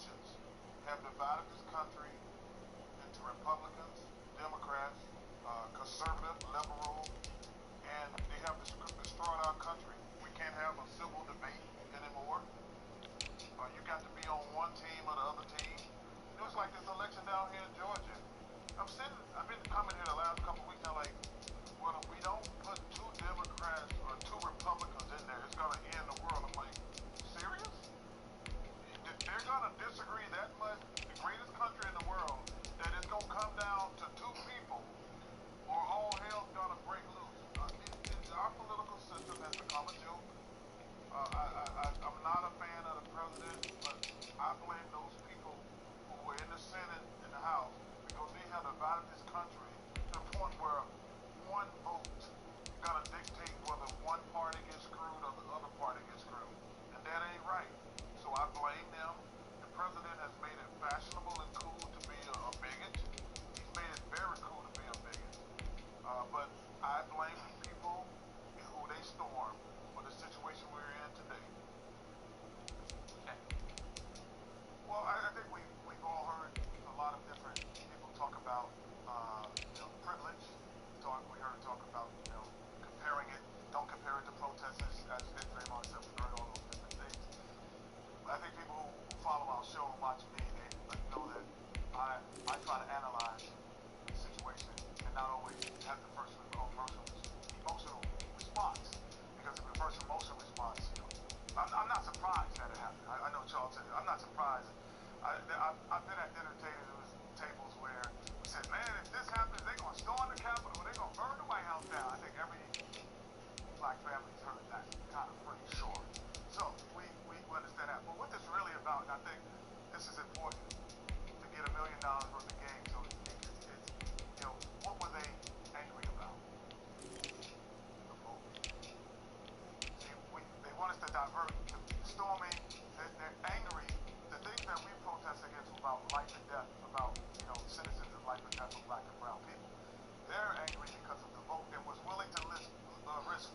politicians have divided this country into Republicans, Democrats, conservative, liberal, and they have destroyed our country. We can't have a civil debate anymore. You got to be on one team or the other team. It was like this election down here in Georgia. I've been coming here the last couple of weeks now like, well, if we don't put 2 Democrats or 2 Republicans in there, it's going to end the world. I'm like, serious? They're going to disagree that much, the greatest country in the world, that it's going to come down to 2 people or all hell's going to break loose. Our political system has become a joke. I'm not a fan of the president, but I blame those people who were in the Senate and the House because they have divided this country to the point where one vote is going to dictate whether one party gets screwed or the other party gets screwed. And that ain't right. So I blame them. The president has made it fashionable and cool to be a bigot. He's made it very cool to be a bigot. But I blame the people who they storm for the situation we're in today. Well, I think we've all heard a lot of different people talk about privilege. We heard talk about comparing it. Don't compare it to protesters, as Draymond said. We heard all those different things. But I think people who follow our show and watch me, they know that I try to analyze the situation and not always have the first emotional response. Because if the first emotional response, I'm not surprised that it happened. I know Charles said it. I'm not surprised. I've been at dinner tables where we said, man, if this happens, they're going to storm the Capitol, or they're going to burn the White House down. I think every black family's heard that kind of pretty sure. So we understand that. But what this really about, and I think this is important to get $1 million worth of games. So what were they angry about? The vote. See, they want us to divert the storming. They're angry. The things that we protest against about life and death, about citizens of life and death of black and brown people. They're angry because of the vote and was willing to risk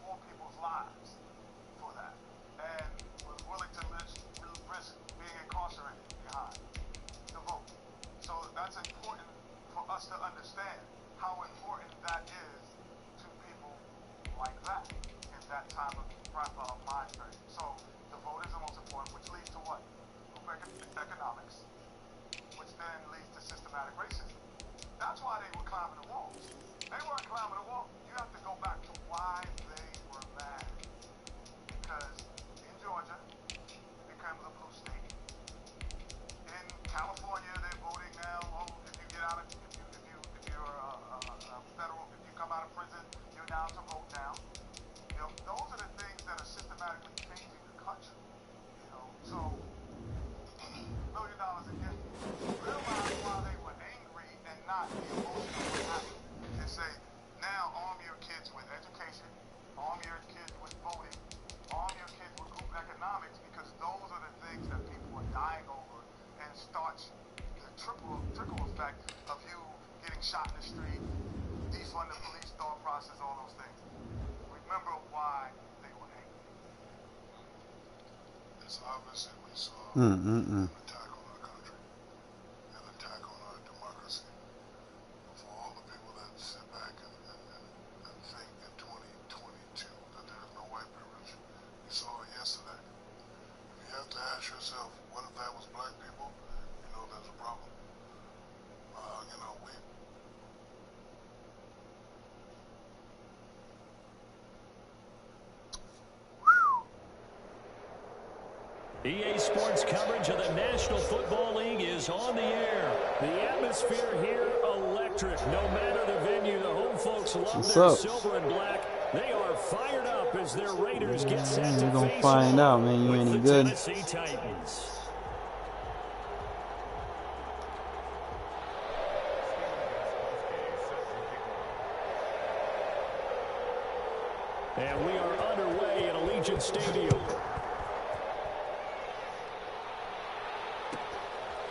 4 people's lives for that, and was willing to risk being incarcerated behind the vote. So that's important for us to understand how important that is to people like that in that time of mind frame. So the vote is the most important, which leads to what? Economics, which then leads to systematic racism. That's why they were climbing the walls. They weren't climbing the wall. You have to go back to why they were mad. Because in Georgia, it becomes a blue state. In California, they're voting now. Oh, if you get out of, if you're federal, if you come out of prison, you're down to vote now. Those are the things that are systematically changing the country. So $1 million again. Realize why they were angry and not the emotional what happened. And say, now arm your kids with education, arm your kids with voting, arm your kids with group economics, because those are the things that people are dying over, and starts the trickle effect of you getting shot in the street, defund the police thought process, all those things. Remember why they were angry. It's obvious that we saw an attack on our country, an attack on our democracy. For all the people that sit back and think in 2022 that there is no white privilege, we saw it yesterday. You have to ask yourself, what if that was black people? There's a problem. EA Sports coverage of the National Football League is on the air. The atmosphere here, electric. No matter the venue, the home folks love their silver and black. They are fired up as their Raiders get set to face find out, man. You ain't good. Tennessee Titans. And we are underway at Allegiant Stadium.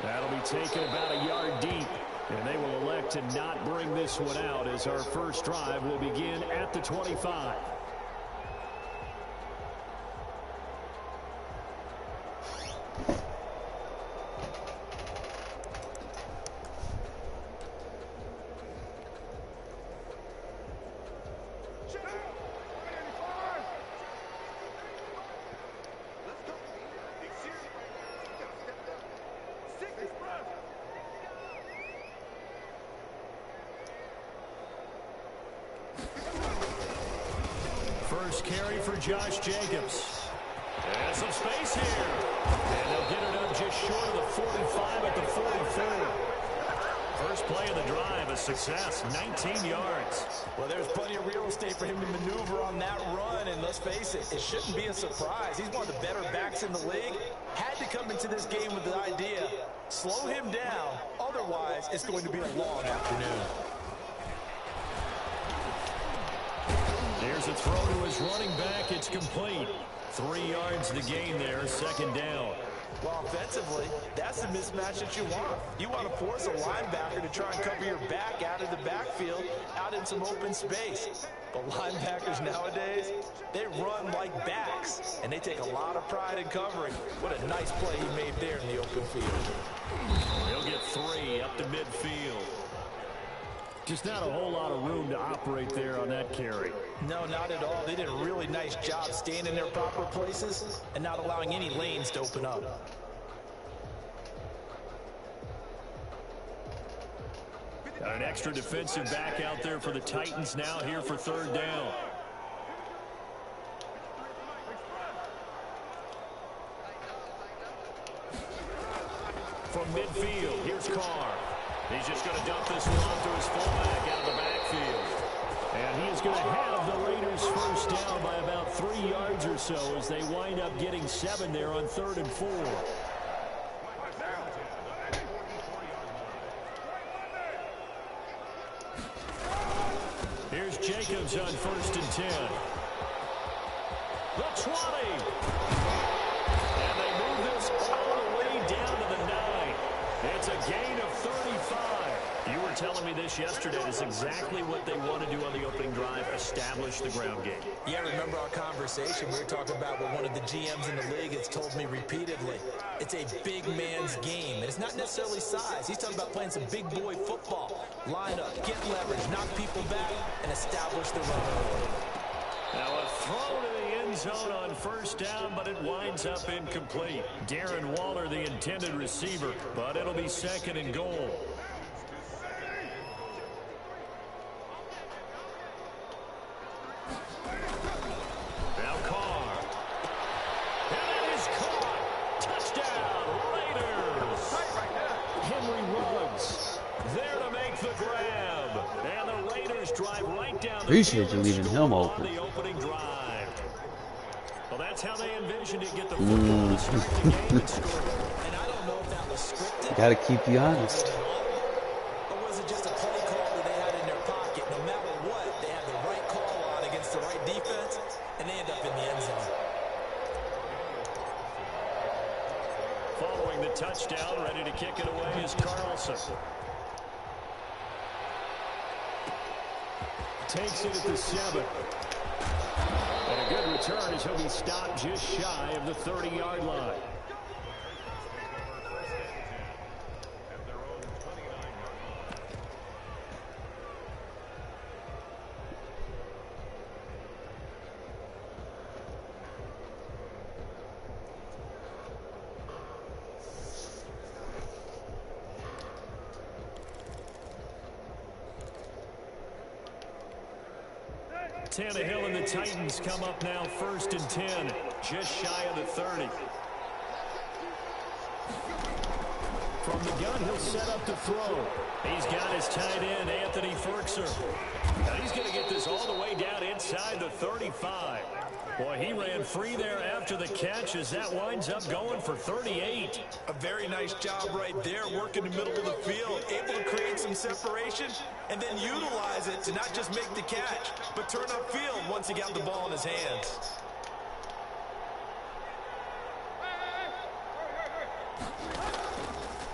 That'll be taken about a yard deep. And they will elect to not bring this one out as our first drive will begin at the 25. first carry for Josh Jacobs. And some space here. And they'll get it up just short of the 45 at the 44. First play of the drive, a success, 19 yards. Well, there's plenty of real estate for him to maneuver on that run, and let's face it, it shouldn't be a surprise. He's one of the better backs in the league. Had to come into this game with the idea, slow him down, otherwise it's going to be a long afternoon. Here's a throw to his running back, it's complete. 3 yards to gain there, second down. Well, offensively, that's the mismatch that you want. You want to force a linebacker to try and cover your back out of the backfield, out in some open space. But linebackers nowadays, they run like backs, and they take a lot of pride in covering. What a nice play he made there in the open field. He'll get 3 up to midfield. Just not a whole lot of room to operate there on that carry. No, not at all. They did a really nice job staying in their proper places and not allowing any lanes to open up. Got an extra defensive back out there for the Titans now here for third down. From midfield, here's Carr. He's just going to dump this one off to his fullback out of the backfield. And he is going to have the Raiders first down by about 3 yards or so as they wind up getting 7 there on 3rd and 4. Here's Jacobs on 1st and 10. The 20. And they move this all the way down to the 9. It's a gain of 35. You were telling me this yesterday. It's exactly what they want to do on the opening drive, establish the ground game. Yeah, remember our conversation. We were talking about what one of the GMs in the league has told me repeatedly. It's a big man's game. And it's not necessarily size. He's talking about playing some big boy football. Line up, get leverage, knock people back, and establish the run. Now a throw to the end zone on 1st down, but it winds up incomplete. Darren Waller, the intended receiver, but it'll be 2nd and goal. Now Carr. And it is caught. Touchdown, Raiders. Henry Ruggs there to make the grab. And the Raiders drive right down the Appreciate you leaving him open. The opening drive. Well, that's how they envisioned it. Get the football to start the game and score. And I don't know if that was scripted. Gotta keep you honest. Or was it just a play call that they had in their pocket? No matter what, they had the right call on against the right defense, and they end up in the end zone. Following the touchdown, ready to kick it away is Carlson. Takes it at the 7. And a good return as he'll be stopped just shy of the 30-yard line. Tannehill and the Titans come up now 1st and 10, just shy of the 30. From the gun, he'll set up to throw. He's got his tight end, Anthony Firkser. Now he's going to get this all the way down inside the 35. Boy, he ran free there after the catch as that winds up going for 38. A very nice job right there, working the middle of the field, able to create some separation, and then utilize it to not just make the catch, but turn upfield once he got the ball in his hands.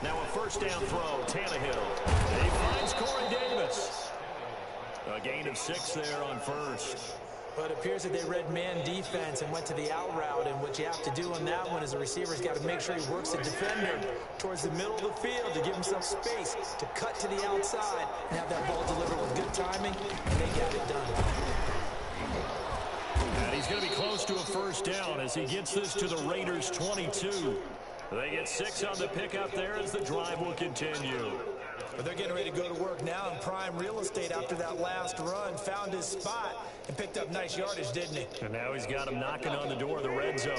Now a 1st down throw, Tannehill. He finds Corey Davis. A gain of 6 there on 1st. But it appears that they read man defense and went to the out route, and what you have to do on that one is the receiver's got to make sure he works the defender towards the middle of the field to give himself space to cut to the outside and have that ball delivered with good timing, and they got it done. And he's going to be close to a 1st down as he gets this to the Raiders' 22. They get 6 on the pickup there as the drive will continue. But they're getting ready to go to work now in prime real estate after that last run. Found his spot and picked up nice yardage, didn't he? And now he's got him knocking on the door of the red zone.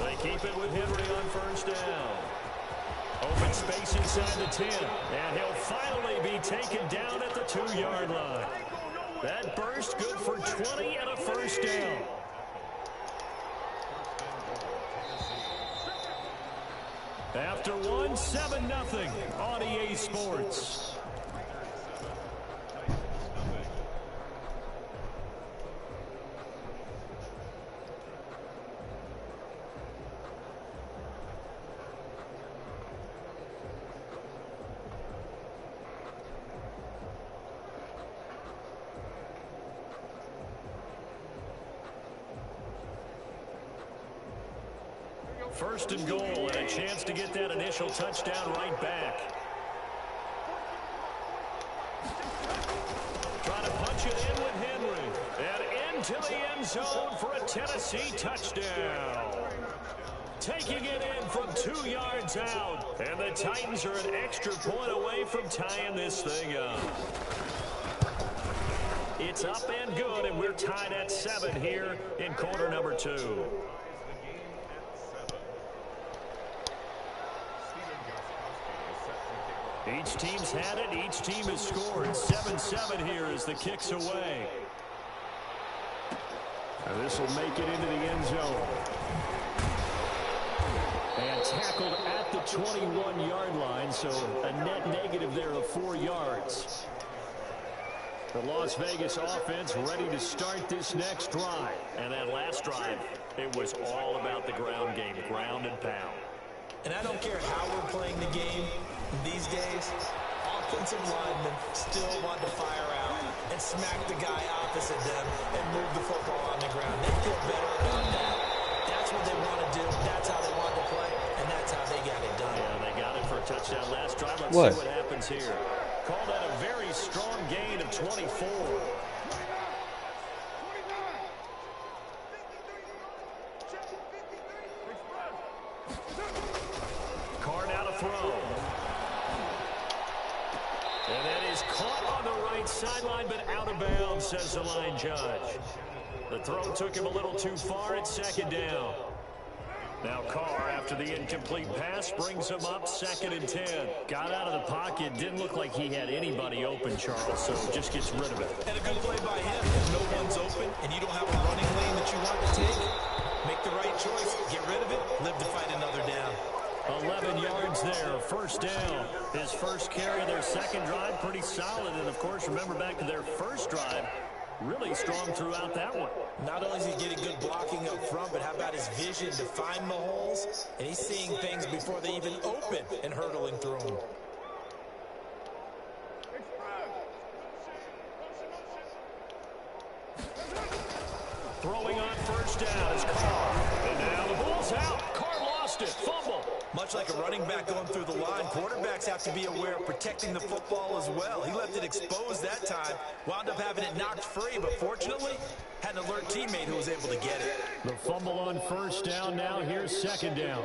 They keep it with Henry on first down. Open space inside the 10. And he'll finally be taken down at the 2-yard line. That burst good for 20 and a first down. After one, 7-0 on EA Sports. First and goal, and a chance to get that initial touchdown right back. Trying to punch it in with Henry. And into the end zone for a Tennessee touchdown. Taking it in from 2 yards out. And the Titans are an extra point away from tying this thing up. It's up and good, and we're tied at 7 here in quarter number 2. Each team's had it. Each team has scored. 7-7 here as the kick's away. And this will make it into the end zone. And tackled at the 21-yard line, so a net negative there of 4 yards. The Las Vegas offense ready to start this next drive. And that last drive, it was all about the ground game, ground and pound. And I don't care how we're playing the game these days, offensive linemen still want to fire out and smack the guy opposite them and move the football on the ground. They feel better about that. That's what they want to do. That's how they want to play, and that's how they got it done. Yeah, they got it for a touchdown last drive. Let's see what happens here. Call that a very strong gain of 24. Carr now to throw. And that is caught on the right sideline, but out of bounds, says the line judge. The throw took him a little too far at second down. Now Carr, after the incomplete pass, brings him up 2nd and 10. Got out of the pocket. Didn't look like he had anybody open, Charles, so just gets rid of it. And a good play by him. If no one's open and you don't have a running lane that you want to take, make the right choice. Get rid of it. Live to fight another down. 11 yards there, first down. His first carry of their second drive, pretty solid. And, of course, remember back to their first drive, really strong throughout that one. Not only is he getting good blocking up front, but how about his vision to find the holes? And he's seeing things before they even open and hurdling through them. Throwing on first down is Carr. And now the ball's out. Carr lost it. Fumble. Much like a running back going through the line, quarterbacks have to be aware of protecting the football as well. He left it exposed that time, wound up having it knocked free, but fortunately, had an alert teammate who was able to get it. The fumble on first down. Now here's second down.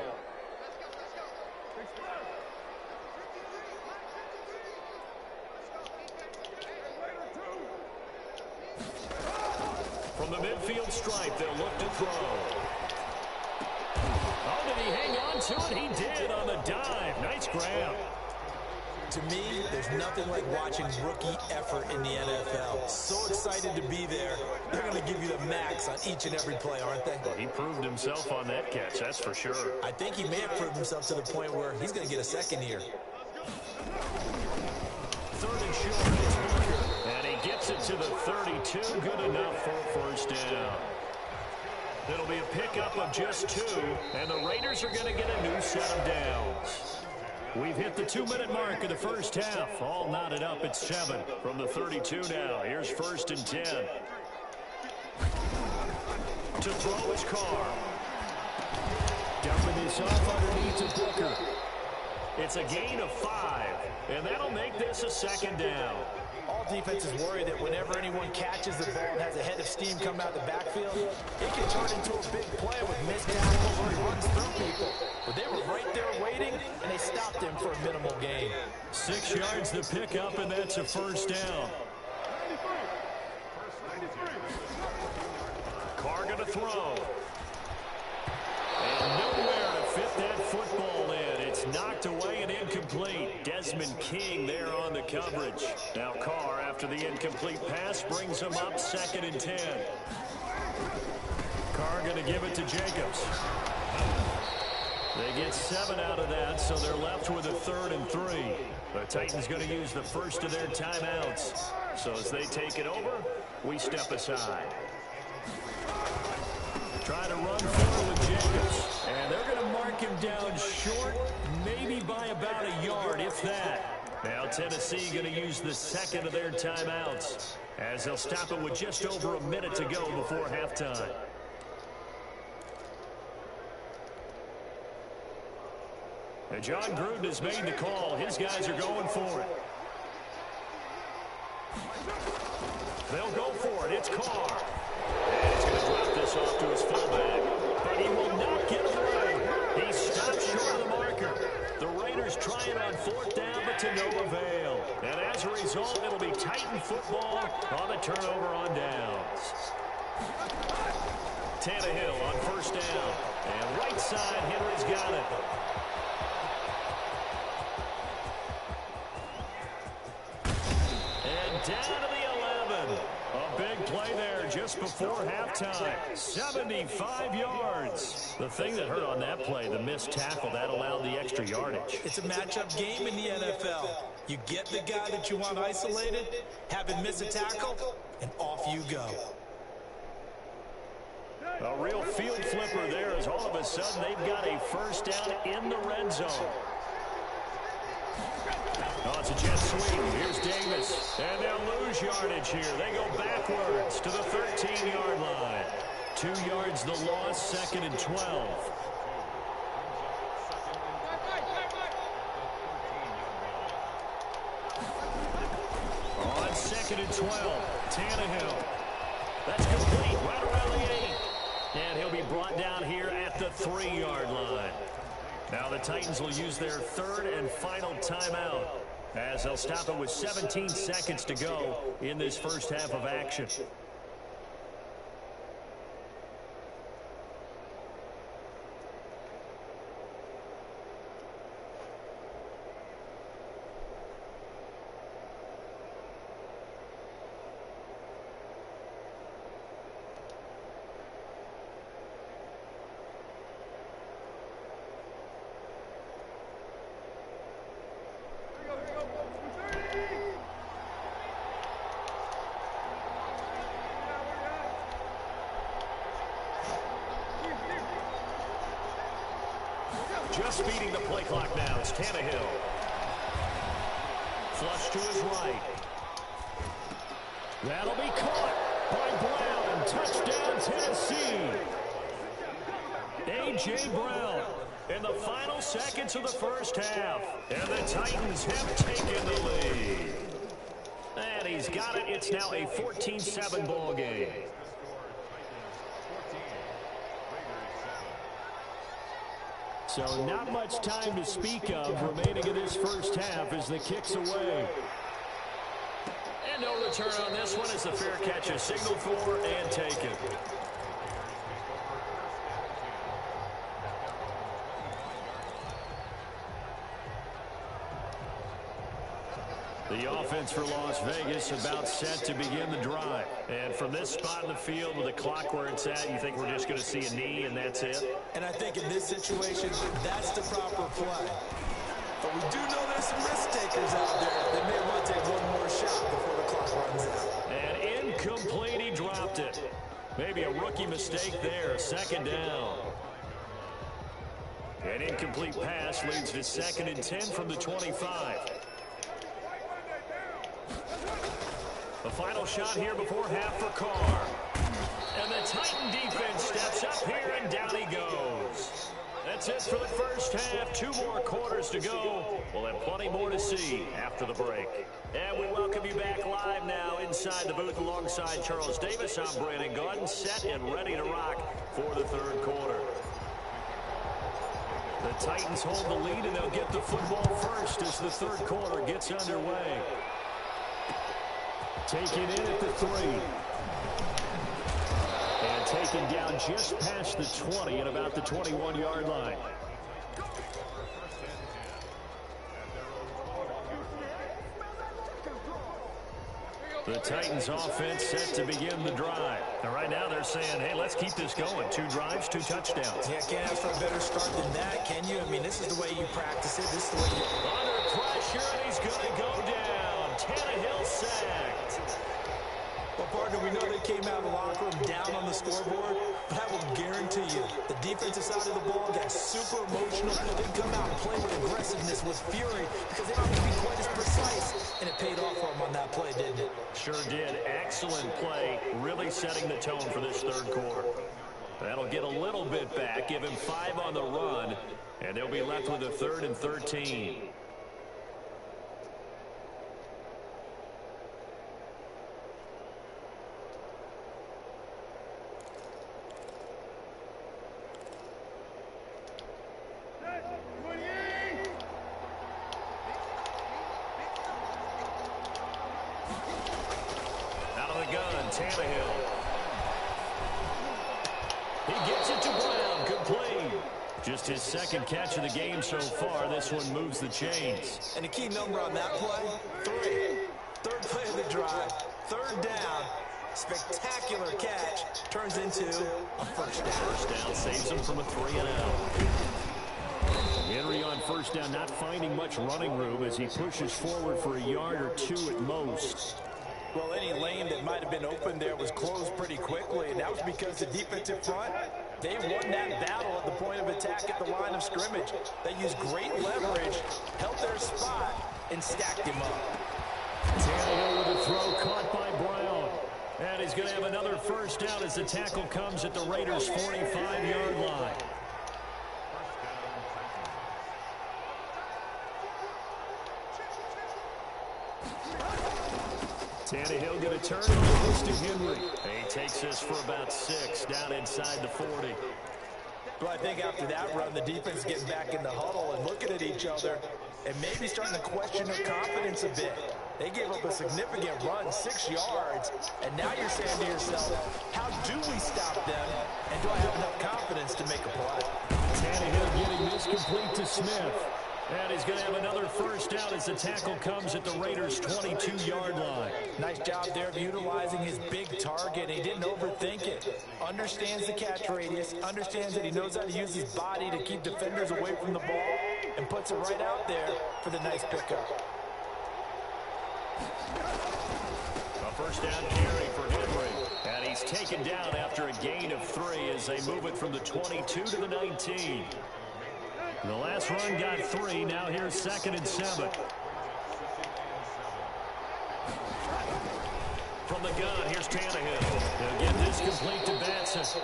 From the midfield stripe, they'll look to throw. Oh, did he hang on to it? He did on the dive. Nice grab. To me, there's nothing like watching rookie effort in the NFL. So excited to be there. They're going to give you the max on each and every play, aren't they? Well, he proved himself on that catch, that's for sure. I think he may have proved himself to the point where he's going to get a second here. Third and short. And he gets it to the 32. Good enough for a first down. It'll be a pickup of just 2, and the Raiders are going to get a new set of downs. We've hit the 2-minute mark of the first half. All knotted up at 7 from the 32 now. Here's 1st and 10. To throw is Carr. Dumping this off underneath to Booker. It's a gain of 5, and that'll make this a second down. All defenses worry that whenever anyone catches the ball and has a head of steam coming out of the backfield, it can turn into a big play with missed tackles or he runs through people. But they were right there waiting, and they stopped him for a minimal gain. 6 yards to pick up, and that's a first down. Carr going to throw. And nowhere to fit that football in. It's knocked away and incomplete. Desmond King there on the coverage. Now Carr, after the incomplete pass, brings him up 2nd and 10. Carr going to give it to Jacobs. They get 7 out of that, so they're left with a 3rd and 3. The Titans going to use the first of their timeouts. So as they take it over, we step aside. Try to run forward with Jacobs. And they're going to mark him down short, maybe by about a yard, if that. Now Tennessee going to use the 2nd of their timeouts, as they'll stop it with just over a minute to go before halftime. And John Gruden has made the call. His guys are going for it. They'll go for it. It's Carr. And he's going to drop this off to his fullback. But he will not get away. He stopped short of the marker. The Raiders try it on 4th down, but to no avail. And as a result, it'll be Titan football on the turnover on downs. Tannehill on 1st down. And right side, Henry's got it. Down to the 11. A big play there just before halftime. 75 yards. The thing that hurt on that play, the missed tackle, that allowed the extra yardage. It's a matchup game in the NFL. You get the guy that you want isolated, have him miss a tackle, and off you go. A real field flipper there, as all of a sudden they've got a first down in the red zone. Oh, it's a jet sweep. Here's Davis. And they'll lose yardage here. They go backwards to the 13-yard line. 2 yards the loss, 2nd and 12. On 2nd and 12, Tannehill. That's complete right around the 8. And he'll be brought down here at the 3-yard line. Now the Titans will use their 3rd and final timeout, as they'll stop it with 17 seconds to go in this first half of action. Just beating the play clock now. It's Tannehill. Flush to his right. That'll be caught by Brown. Touchdown, Tennessee. A.J. Brown in the final seconds of the first half. And the Titans have taken the lead. And he's got it. It's now a 14-7 ball game. So not much time to speak of remaining in this first half as the kick's away. And no return on this one as the fair catch is signaled for and taken. The offense for Las Vegas about set to begin the drive. And from this spot in the field with the clock where it's at, you think we're just going to see a knee and that's it? And I think in this situation, that's the proper play. But we do know there's some risk takers out there that may want to take one more shot before the clock runs out. And incomplete, he dropped it. Maybe a rookie mistake there, 2nd down. An incomplete pass leads to 2nd and 10 from the 25. The final shot here before half for Carr. And the Titan defense steps up here, and down he goes. That's it for the first half. 2 more quarters quarters to go. We'll have plenty more to see after the break. And we welcome you back live now inside the booth alongside Charles Davis. I'm Brandon Gaudin, set and ready to rock for the third quarter. The Titans hold the lead, and they'll get the football first as the third quarter gets underway. Taken in at the 3. And taken down just past the 20 at about the 21-yard line. The Titans offense set to begin the drive. And right now they're saying, hey, let's keep this going. 2 drives, 2 touchdowns. Yeah, can't ask for a better start than that, can you? I mean, this is the way you practice it. This is the way you... Under pressure, and he's going to go down. Tannehill sacked. Well, partner, we know they came out of the locker room down on the scoreboard, but I will guarantee you the defensive side of the ball got super emotional. They come out and play with aggressiveness, with fury, because they don't have to be quite as precise. And it paid off for them on that play, didn't it? Sure did. Excellent play, really setting the tone for this third quarter. That'll get a little bit back, give him 5 on the run, and they'll be left with a 3rd and 13. Tannehill. He gets it to Brown, complete. Just his second catch of the game so far. This one moves the chains. And a key number on that play, 3. Third play of the drive, 3rd down. Spectacular catch turns into a first down. First down saves him from a 3-and-out. Henry on first down, not finding much running room as he pushes forward for a yard or 2 at most. Well, any lane that might have been open there was closed pretty quickly, and that was because the defensive front, they won that battle at the point of attack at the line of scrimmage. They used great leverage, held their spot, and stacked him up. Tannehill with a throw caught by Brown. And he's going to have another first down as the tackle comes at the Raiders' 45-yard line. Tannehill going to turn and goes to Henry. He takes this for about 6 down inside the 40. Well, I think after that run, the defense getting back in the huddle and looking at each other and maybe starting to question their confidence a bit. They gave up a significant run, 6 yards, and now you're saying to yourself, how do we stop them, and do I have enough confidence to make a play? Tannehill getting this complete to Smith. And he's going to have another first down as the tackle comes at the Raiders' 22-yard line. Nice job there of utilizing his big target. He didn't overthink it. Understands the catch radius. Understands that he knows how to use his body to keep defenders away from the ball. And puts it right out there for the nice pickup. A first down carry for Henry. And he's taken down after a gain of 3 as they move it from the 22 to the 19. The last run got 3. Now here's 2nd and 7. From the gun, here's Tannehill. They'll get this complete to Batson.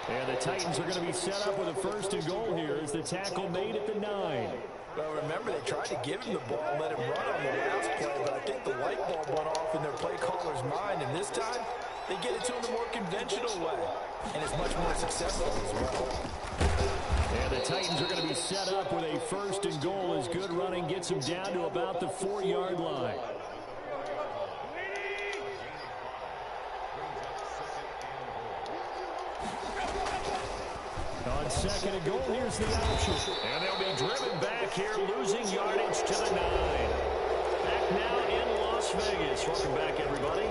And the Titans are going to be set up with a 1st and goal here as the tackle made at the 9. Well, remember, they tried to give him the ball and let him run on the last play, but I think the light bulb went off in their play caller's mind, and this time, they get it to him the more conventional way, and it's much more successful as well. And the Titans are going to be set up with a 1st and goal as good running gets them down to about the 4-yard line. On 2nd and goal, here's the option. And they'll be driven back here, losing yardage to the 9. Back now in Las Vegas. Welcome back, everybody.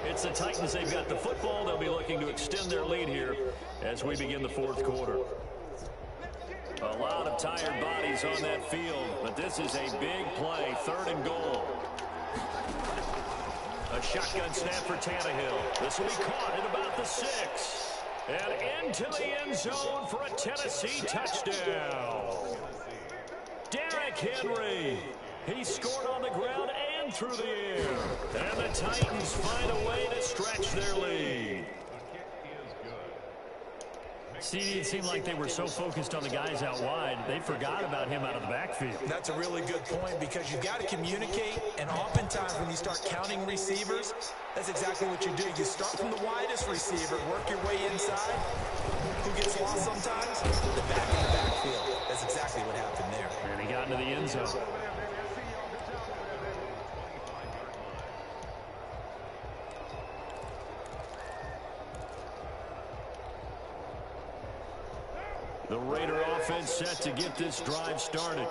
It's the Titans. They've got the football. They'll be looking to extend their lead here as we begin the 4th quarter. A lot of tired bodies on that field, but this is a big play, 3rd and goal. A shotgun snap for Tannehill. This will be caught at about the 6. And into the end zone for a Tennessee touchdown. Derrick Henry. He scored on the ground and through the air. And the Titans find a way to stretch their lead. CD, it seemed like they were so focused on the guys out wide, they forgot about him out of the backfield. That's a really good point because you've got to communicate, and oftentimes when you start counting receivers, that's exactly what you do. You start from the widest receiver, work your way inside. Who gets lost sometimes? The back in the backfield. That's exactly what happened there. And he got into the end zone. The Raider offense set to get this drive started.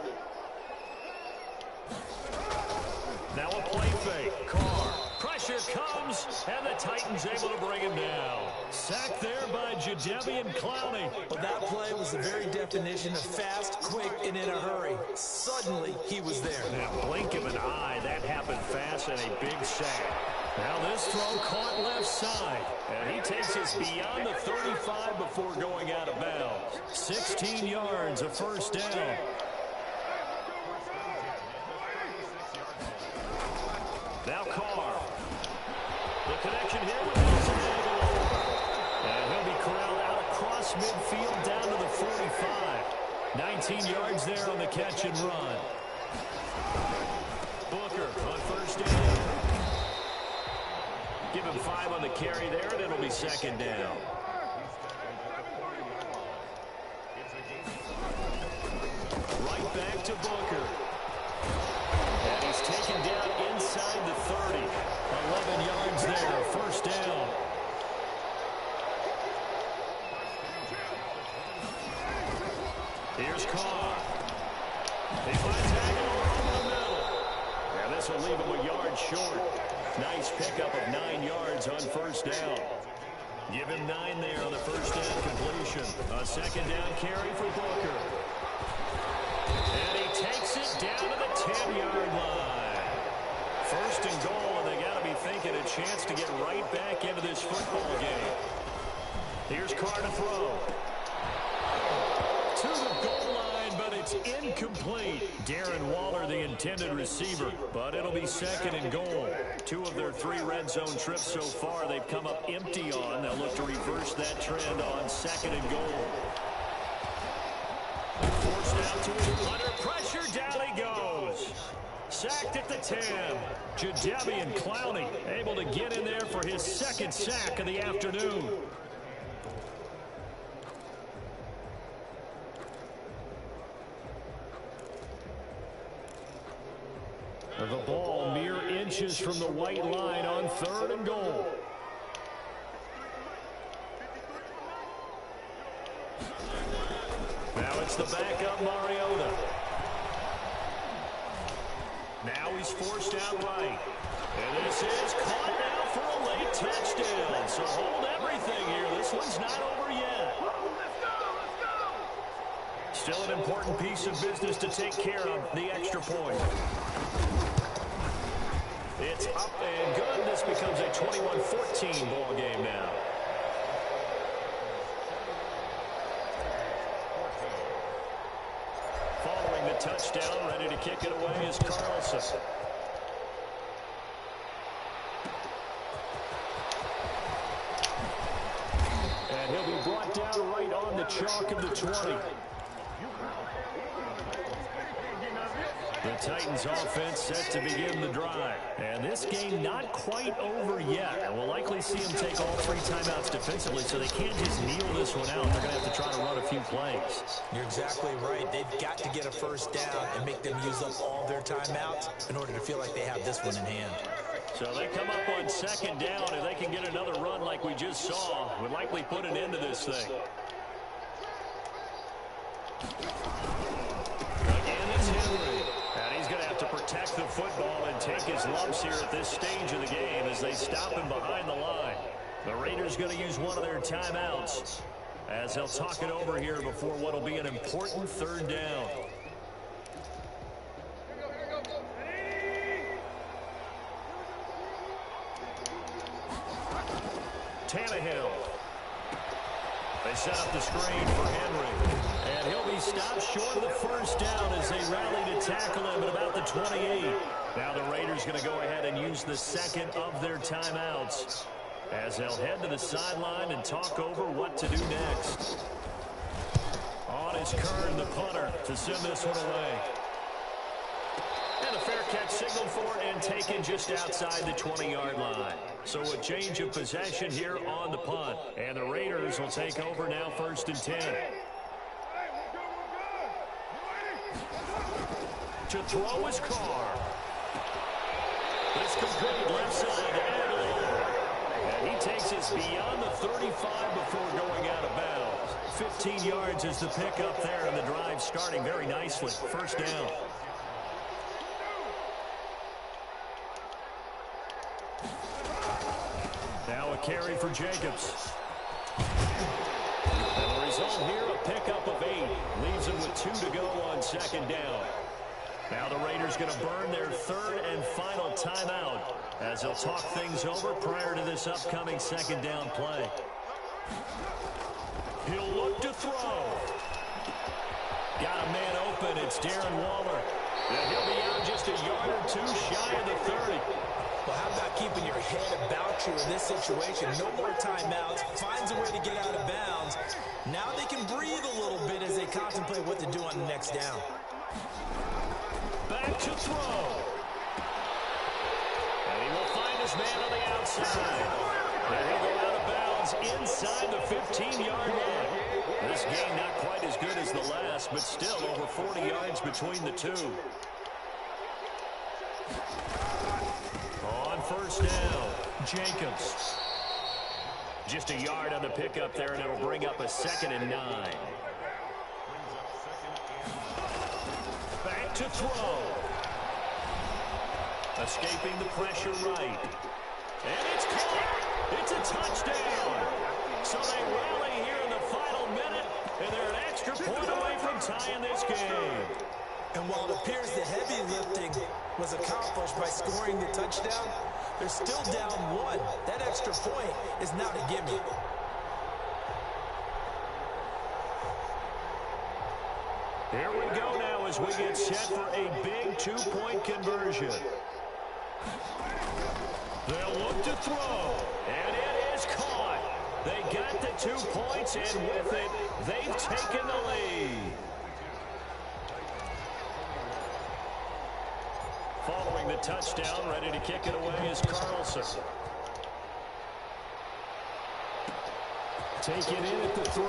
Now a play fake. Carr. Pressure comes, and the Titans able to bring him down. Sacked there by Jadeveon Clowney. Well, that play was the very definition of fast, quick, and in a hurry. Suddenly, he was there. In a blink of an eye, that happened fast and a big sack. Now this throw caught left side, and he takes us beyond the 35 before going out of bounds. 16 yards, a first down. Now Carr. The connection here with Nelson Aguilar. And he'll be corralled out across midfield down to the 45. 19 yards there on the catch and run. Booker on first down. Give him 5 on the carry there, and it'll be second down. Right back to Booker. And he's taken down inside the 30. 11 yards there, first down. Here's Carr. He finds Aguilar over the middle. And this will leave him a yard short. Nice pickup of 9 yards on first down. Give him 9 there on the first down completion. A second down carry for Booker. And he takes it down to the 10-yard line. First and goal, and they got to be thinking a chance to get right back into this football game. Here's Carr to throw. To the goal line, but it's incomplete. Darren Waller, the intended receiver, but it'll be second and goal. 2 of their 3 red zone trips so far they've come up empty on. They'll look to reverse that trend on second and goal. Forced out to him. Under pressure, down he goes. Sacked at the 10. Jadeveon Clowney able to get in there for his second sack of the afternoon. The ball mere inches from the white line on third and goal. Now it's the backup Mariota. Now he's forced out right. And this is caught now for a late touchdown. So hold everything here. This one's not over yet. Still an important piece of business to take care of, the extra point. It's up and good. This becomes a 21-14 ball game now. Following the touchdown, ready to kick it away is Carlson. And he'll be brought down right on the chalk of the 20. The Titans offense set to begin the drive. And this game not quite over yet. And we'll likely see them take all 3 timeouts defensively, so they can't just kneel this one out. They're going to have to try to run a few plays. You're exactly right. They've got to get a first down and make them use up all their timeouts in order to feel like they have this one in hand. So they come up on second down. If they can get another run like we just saw, would likely put an end to this thing. Again, it's Henry. And he's going to have to protect the football and take his lumps here at this stage of the game as they stop him behind the line. The Raiders going to use one of their timeouts as they'll talk it over here before what will be an important third down. Tannehill. They set up the screen for Henry. And he'll be stopped short of the first down as they rally to tackle him at about the 28. Now the Raiders going to go ahead and use the second of their timeouts. as they'll head to the sideline and talk over what to do next. On is Kern, the punter, to send this one away. And a fair catch signaled for and taken just outside the 20-yard line. So a change of possession here on the punt. And the Raiders will take over now, 1st and 10. To throw is Carr. It's complete left side to Aguilar. And he takes us beyond the 35 before going out of bounds. 15 yards is the pickup there, and the drive starting very nicely. 1st down. Now a carry for Jacobs. And the result here, a pickup of 8. Leaves him with 2 to go on 2nd down. Now the Raiders going to burn their 3rd and final timeout as they'll talk things over prior to this upcoming 2nd down play. He'll look to throw. Got a man open. It's Darren Waller. And he'll be out just a yard or 2 shy of the 30. Well, how about keeping your head about you in this situation? No more timeouts. Finds a way to get out of bounds. Now they can breathe a little bit as they contemplate what to do on the next down. Back to throw. And he will find his man on the outside. And he'll go out of bounds inside the 15-yard line. This game not quite as good as the last, but still over 40 yards between the two. On 1st down, Jacobs. Just a yard on the pickup there, and it'll bring up a 2nd and 9. Back to throw. Escaping the pressure right. And it's caught. It's a touchdown. So they rally here in the final minute, and they're an extra point away from tying this game. And while it appears the heavy lifting was accomplished by scoring the touchdown, they're still down 1. That extra point is now to gimme. Here we go now as we get set for a big 2-point conversion. They'll look to throw, and it is caught. They got the 2 points, and with it, they've taken the lead. Following the touchdown, ready to kick it away is Carlson. Take it in at the 3.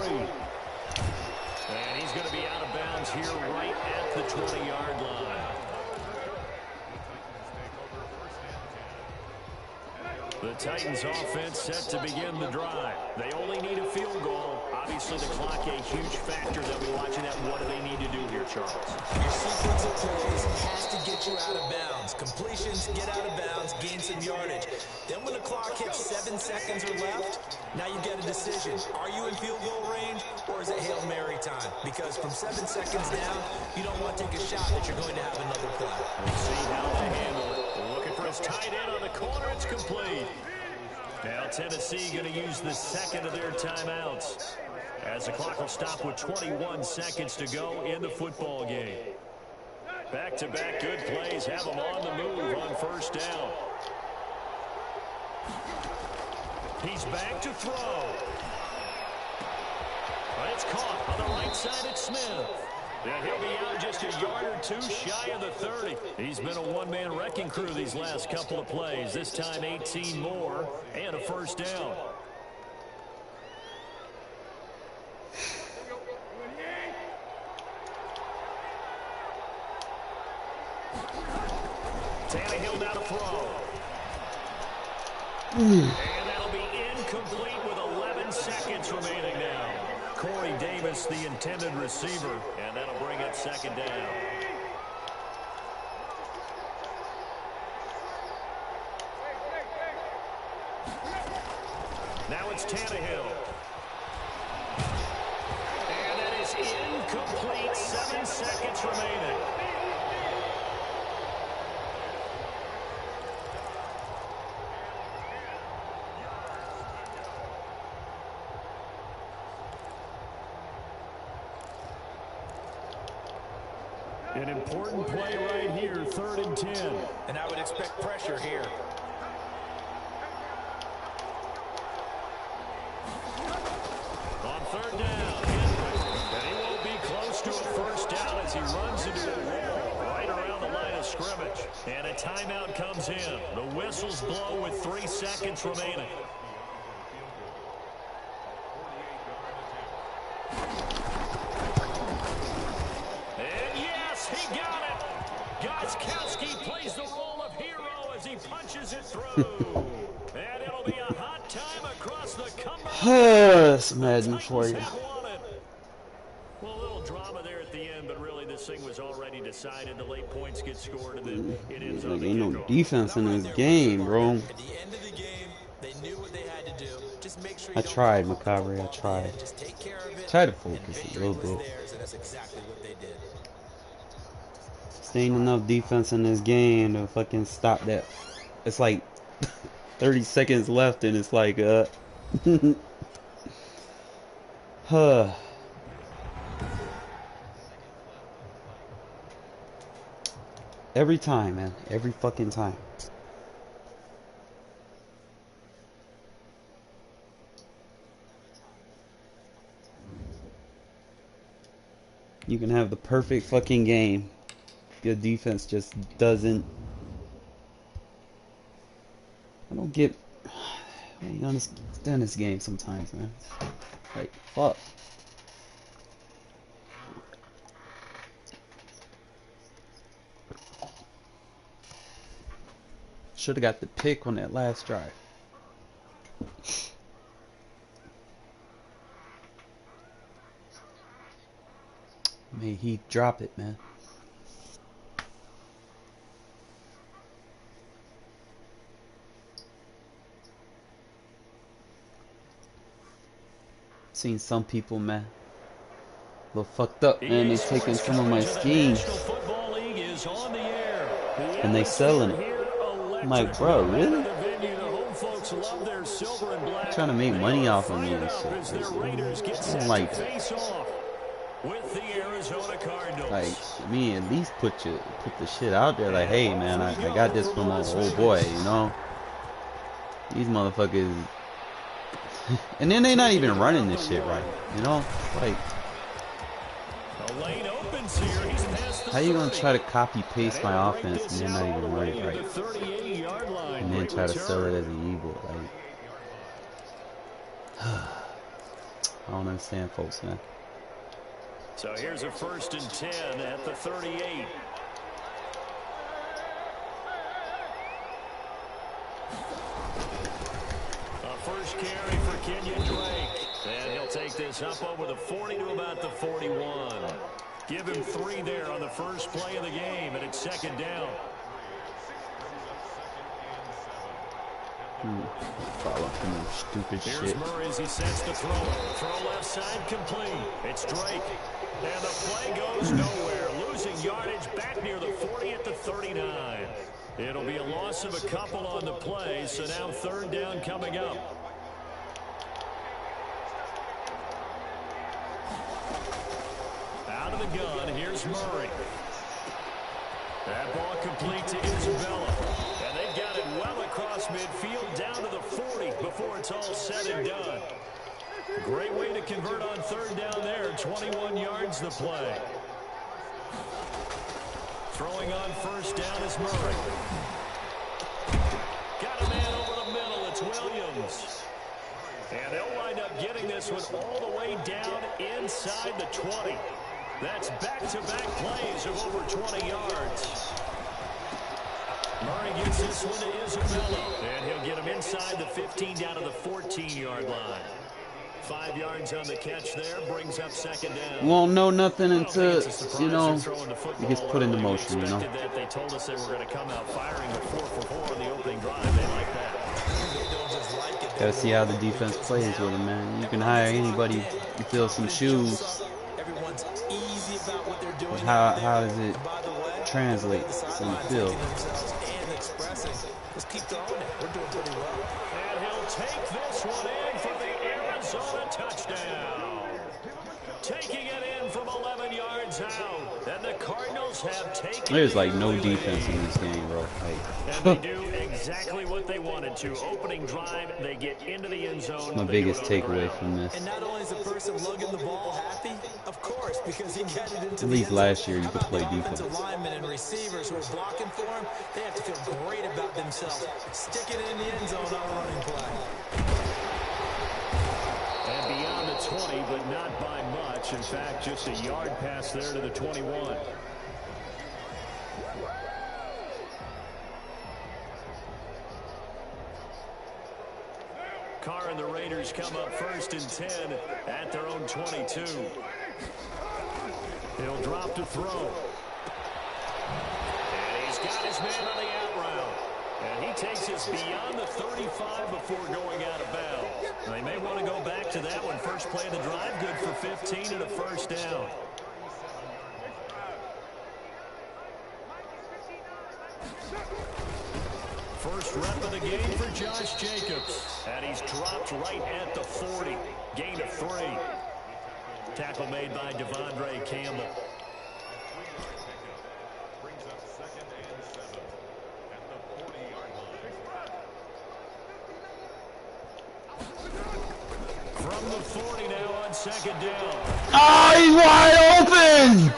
And he's going to be out of bounds here right at the 20-yard line. The Titans offense set to begin the drive. They only need a field goal. Obviously, the clock a huge factor. They'll be watching that. What do they need to do here, Charles? Your sequence of plays has to get you out of bounds. Completions, get out of bounds, gain some yardage. Then when the clock hits 7 seconds or left, now you get a decision. Are you in field goal range, or is it Hail Mary time? Because from 7 seconds down, you don't want to take a shot that you're going to have another play. We'll see how they handle it. Looking for his tight end on the corner. It's complete. Now Tennessee going to use the 2nd of their timeouts as the clock will stop with 21 seconds to go in the football game. Back-to-back good plays have them on the move on 1st down. He's back to throw. But it's caught on the right side at Smith. And he'll be out just a yard or 2 shy of the 30. He's been a one-man wrecking crew these last couple of plays. This time 18 more and a 1st down. Tannehill now to throw. And that'll be incomplete with 11 seconds remaining now. Corey Davis, the intended receiver, and that'll bring it 2nd down. Now it's Tannehill. And that is incomplete. 7 seconds remaining. An important play right here, 3rd and 10. And I would expect pressure here. as he runs into a wall right around the line of scrimmage. And a timeout comes in. The whistles blow with 3 seconds remaining. And yes, he got it. Gostkowski plays the role of hero as he punches it through. And it'll be a hot time across the Cumberland. That's Madden for you. Well, a little drama there at the end, but really this thing was already decided. The late points get scored, and then it ends up. Like, ain't no defense in this game, bro. At the end of the game, they knew what they had to do. Just make sure I tried, Macabre. I tried. Just take care of it. Try to focus a little bit. That's exactly what they did. There ain't enough defense in this game to fucking stop that. It's like 30 seconds left, and it's like, huh. Every time, man. Every fucking time. You can have the perfect fucking game. Your defense just doesn't. I don't get. I don't understand this game sometimes, man. Like, fuck. Should have got the pick on that last drive. May he drop it, man. Seen some people, man, a little fucked up, man. They taking some of my schemes and they selling it. I'm like, bro, really? They're trying to make money off of me and shit. I'm like, me at least put the shit out there. Like, hey, man, I got this from my old boy, you know. These motherfuckers. And then they not even running this shit right, you know? Like, how you gonna try to copy paste my offense and then not even run it right? And then try to sell it as an evil, like, I don't understand, folks, man. So here's a 1st and 10 at the 38. First carry for Kenyon Drake. And he'll take this up over the 40 to about the 41. Give him 3 there on the first play of the game, and it's 2nd down. Follow some stupid shit. Here's Murray as he sets the throw. Throw left side complete. It's Drake. And the play goes nowhere. Losing yardage back near the 40 at the 39. It'll be a loss of a couple on the play, so now 3rd down coming up. Out of the gun, here's Murray. That ball complete to Isabella. And they've got it well across midfield down to the 40 before it's all said and done. Great way to convert on 3rd down there. 21 yards the play. Throwing on 1st down is Murray. Got a man over the middle. It's Williams. And they'll wind up getting this one all the way down inside the 20. That's back-to-back plays of over 20 yards. Murray gets this one to Isabella. And he'll get him inside the 15 down to the 14-yard line. 5 yards on the catch there, brings up 2nd down. Won't know nothing until, you know, it gets put into motion, you know. They told us they were going to come out firing the 4-for-4 on the opening drive. They like that. Gotta see how the defense plays with him, man. You can hire anybody to fill some shoes. But how does it translate in the field? Just keep throwing it. We're doing pretty well. And he'll take this one in for the Arizona touchdown. Taking it in from 11 yards out. And the Cardinals have taken. There's like no defense in this game, bro. And they do exactly what they wanted to. Opening drive, they get into the end zone. My biggest takeaway from this. And not only is the person lugging the ball happy, of course, because he got it into at least last year you could play defense. Linemen and receivers who are blocking for him, they have to feel great about themselves. Stick it in the end zone on a running play. And beyond the 20, but not by much. In fact, just a yard pass there to the 21. Carr and the Raiders come up 1st and 10 at their own 22. He'll drop to throw. And he's got his man on the out route. And he takes us beyond the 35 before going out of bounds. They may want to go back to that one. First play of the drive, good for 15 and a first down. First rep of the game for Josh Jacobs. And he's dropped right at the 40. Gain of 3. Tackle made by Devondre Campbell. From the 40 now on 2nd down. Oh, he's wide open!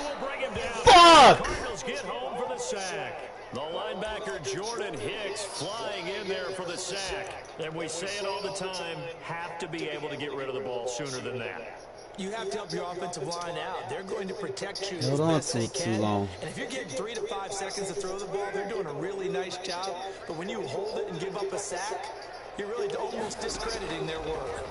Fuck! Cardinals get home for the sack. The linebacker Jordan Hicks flying in there for the sack. And we say it all the time, have to be able to get rid of the ball sooner than that. You have to help your offensive line out. They're going to protect you Hold as on best they can. too long. And if you're getting 3 to 5 seconds to throw the ball, they're doing a really nice job. But when you hold it and give up a sack, you're really almost discrediting their work.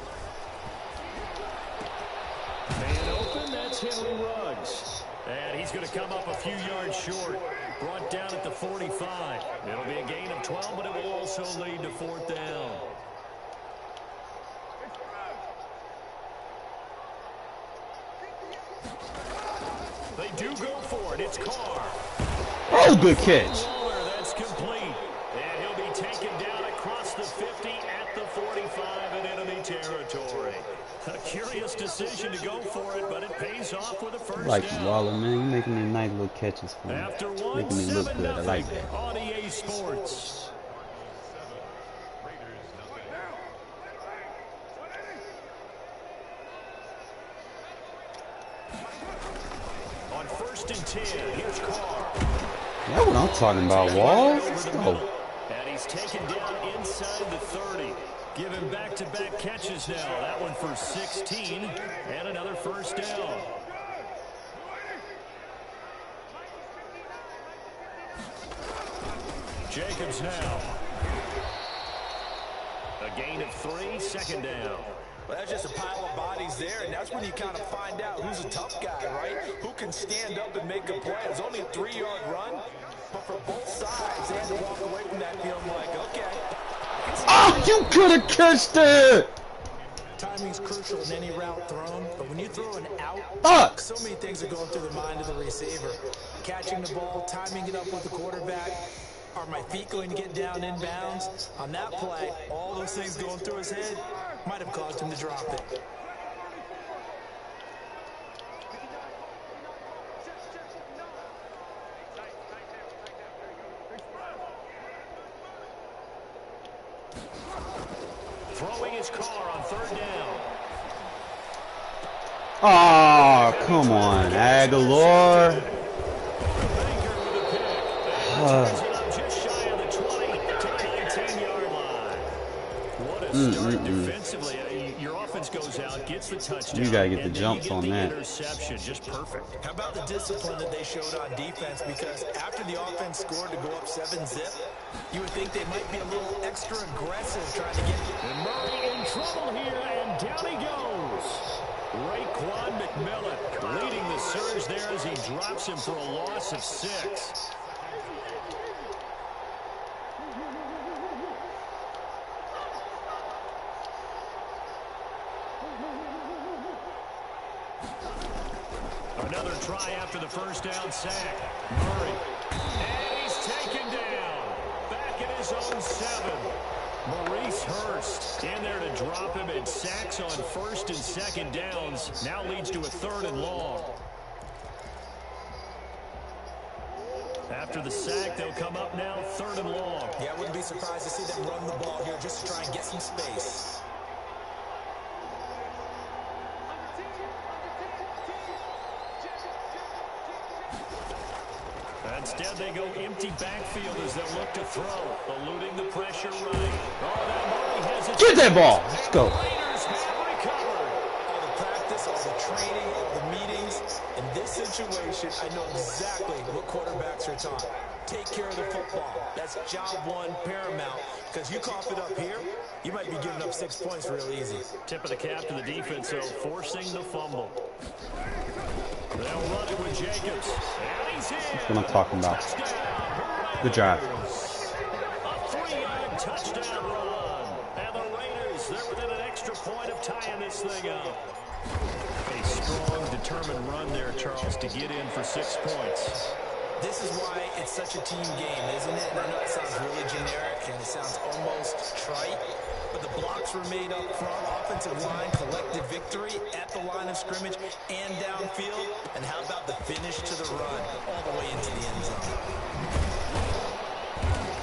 Man open, that's Henry Ruggs. And he's going to come up a few yards short. Brought down at the 45. It'll be a gain of 12, but it will also lead to 4th down. They do go for it. It's Carr. Oh, good catch. That's complete. And he'll be taken down across the 50 at the 45 in enemy territory. A curious decision to go for it, but it pays off with a first Like down. Waller, man, you making these nice little catches for me. After Making me look good. I like that. on EA Sports. On 1st and 10, here's Carr. That's what I'm talking about, Wall. Let's go. And he's taken down inside the 30. Giving back-to-back catches now. That one for 16 and another first down. Jacobs now. A gain of 3, 2nd down. Well, that's just a pile of bodies there, and that's when you kind of find out who's a tough guy, right? Who can stand up and make a play. It's only a 3-yard run, but for both sides, they had to walk away from that feeling like, okay. Oh, you could have catched it! Timing's crucial in any route thrown, but when you throw an out, Fuck! so many things are going through the mind of the receiver. Catching the ball, timing it up with the quarterback. Are my feet going to get down in bounds? On that play, all those things going through his head might have caused him to drop it. Throwing his Carr on 3rd down. Oh, come on, Aguilar. Just shy of the 20 to the 19-yard line. What a start defensively. Your offense goes out, gets the touchdown. You gotta get the jumps on that. Interception, just perfect. How about the discipline that they showed on defense? Because after the offense scored to go up 7-zip, you would think they might be a little extra aggressive trying to get... And Murray in trouble here, and down he goes. Raekwon McMillan leading the surge there as he drops him for a loss of 6. Another try after the first down sack. Murray. And he's taken down. Back at his own 7. Maurice Hurst in there to drop him, and sacks on 1st and 2nd downs. Now leads to a 3rd and long. After the sack, they'll come up now 3rd and long. Yeah, I wouldn't be surprised to see them run the ball here just to try and get some space. Instead, they go empty backfield as they'll look to throw, eluding the pressure right. Oh, that Murray has it. Get that ball. Let's go. Raiders have recovered. All the practice, all the training, all the meetings. In this situation, I know exactly what quarterbacks are taught. Take care of the football. That's job one, paramount. Because you cough it up here, you might be giving up 6 points real easy. Tip of the cap to the defense, so forcing the fumble. They'll run it with Jacobs. And he's in. That's what I'm talking about. Touchdown. Good drive. A 3-yard touchdown run. And the Raiders, they're within an extra point of tying this thing up. A strong, determined run there, Charles, to get in for 6 points. This is why it's such a team game, isn't it? And I know it sounds really generic and it sounds almost trite, but the blocks were made up front. Offensive line collected victory at the line of scrimmage and downfield. And how about the finish to the run all the way into the end zone?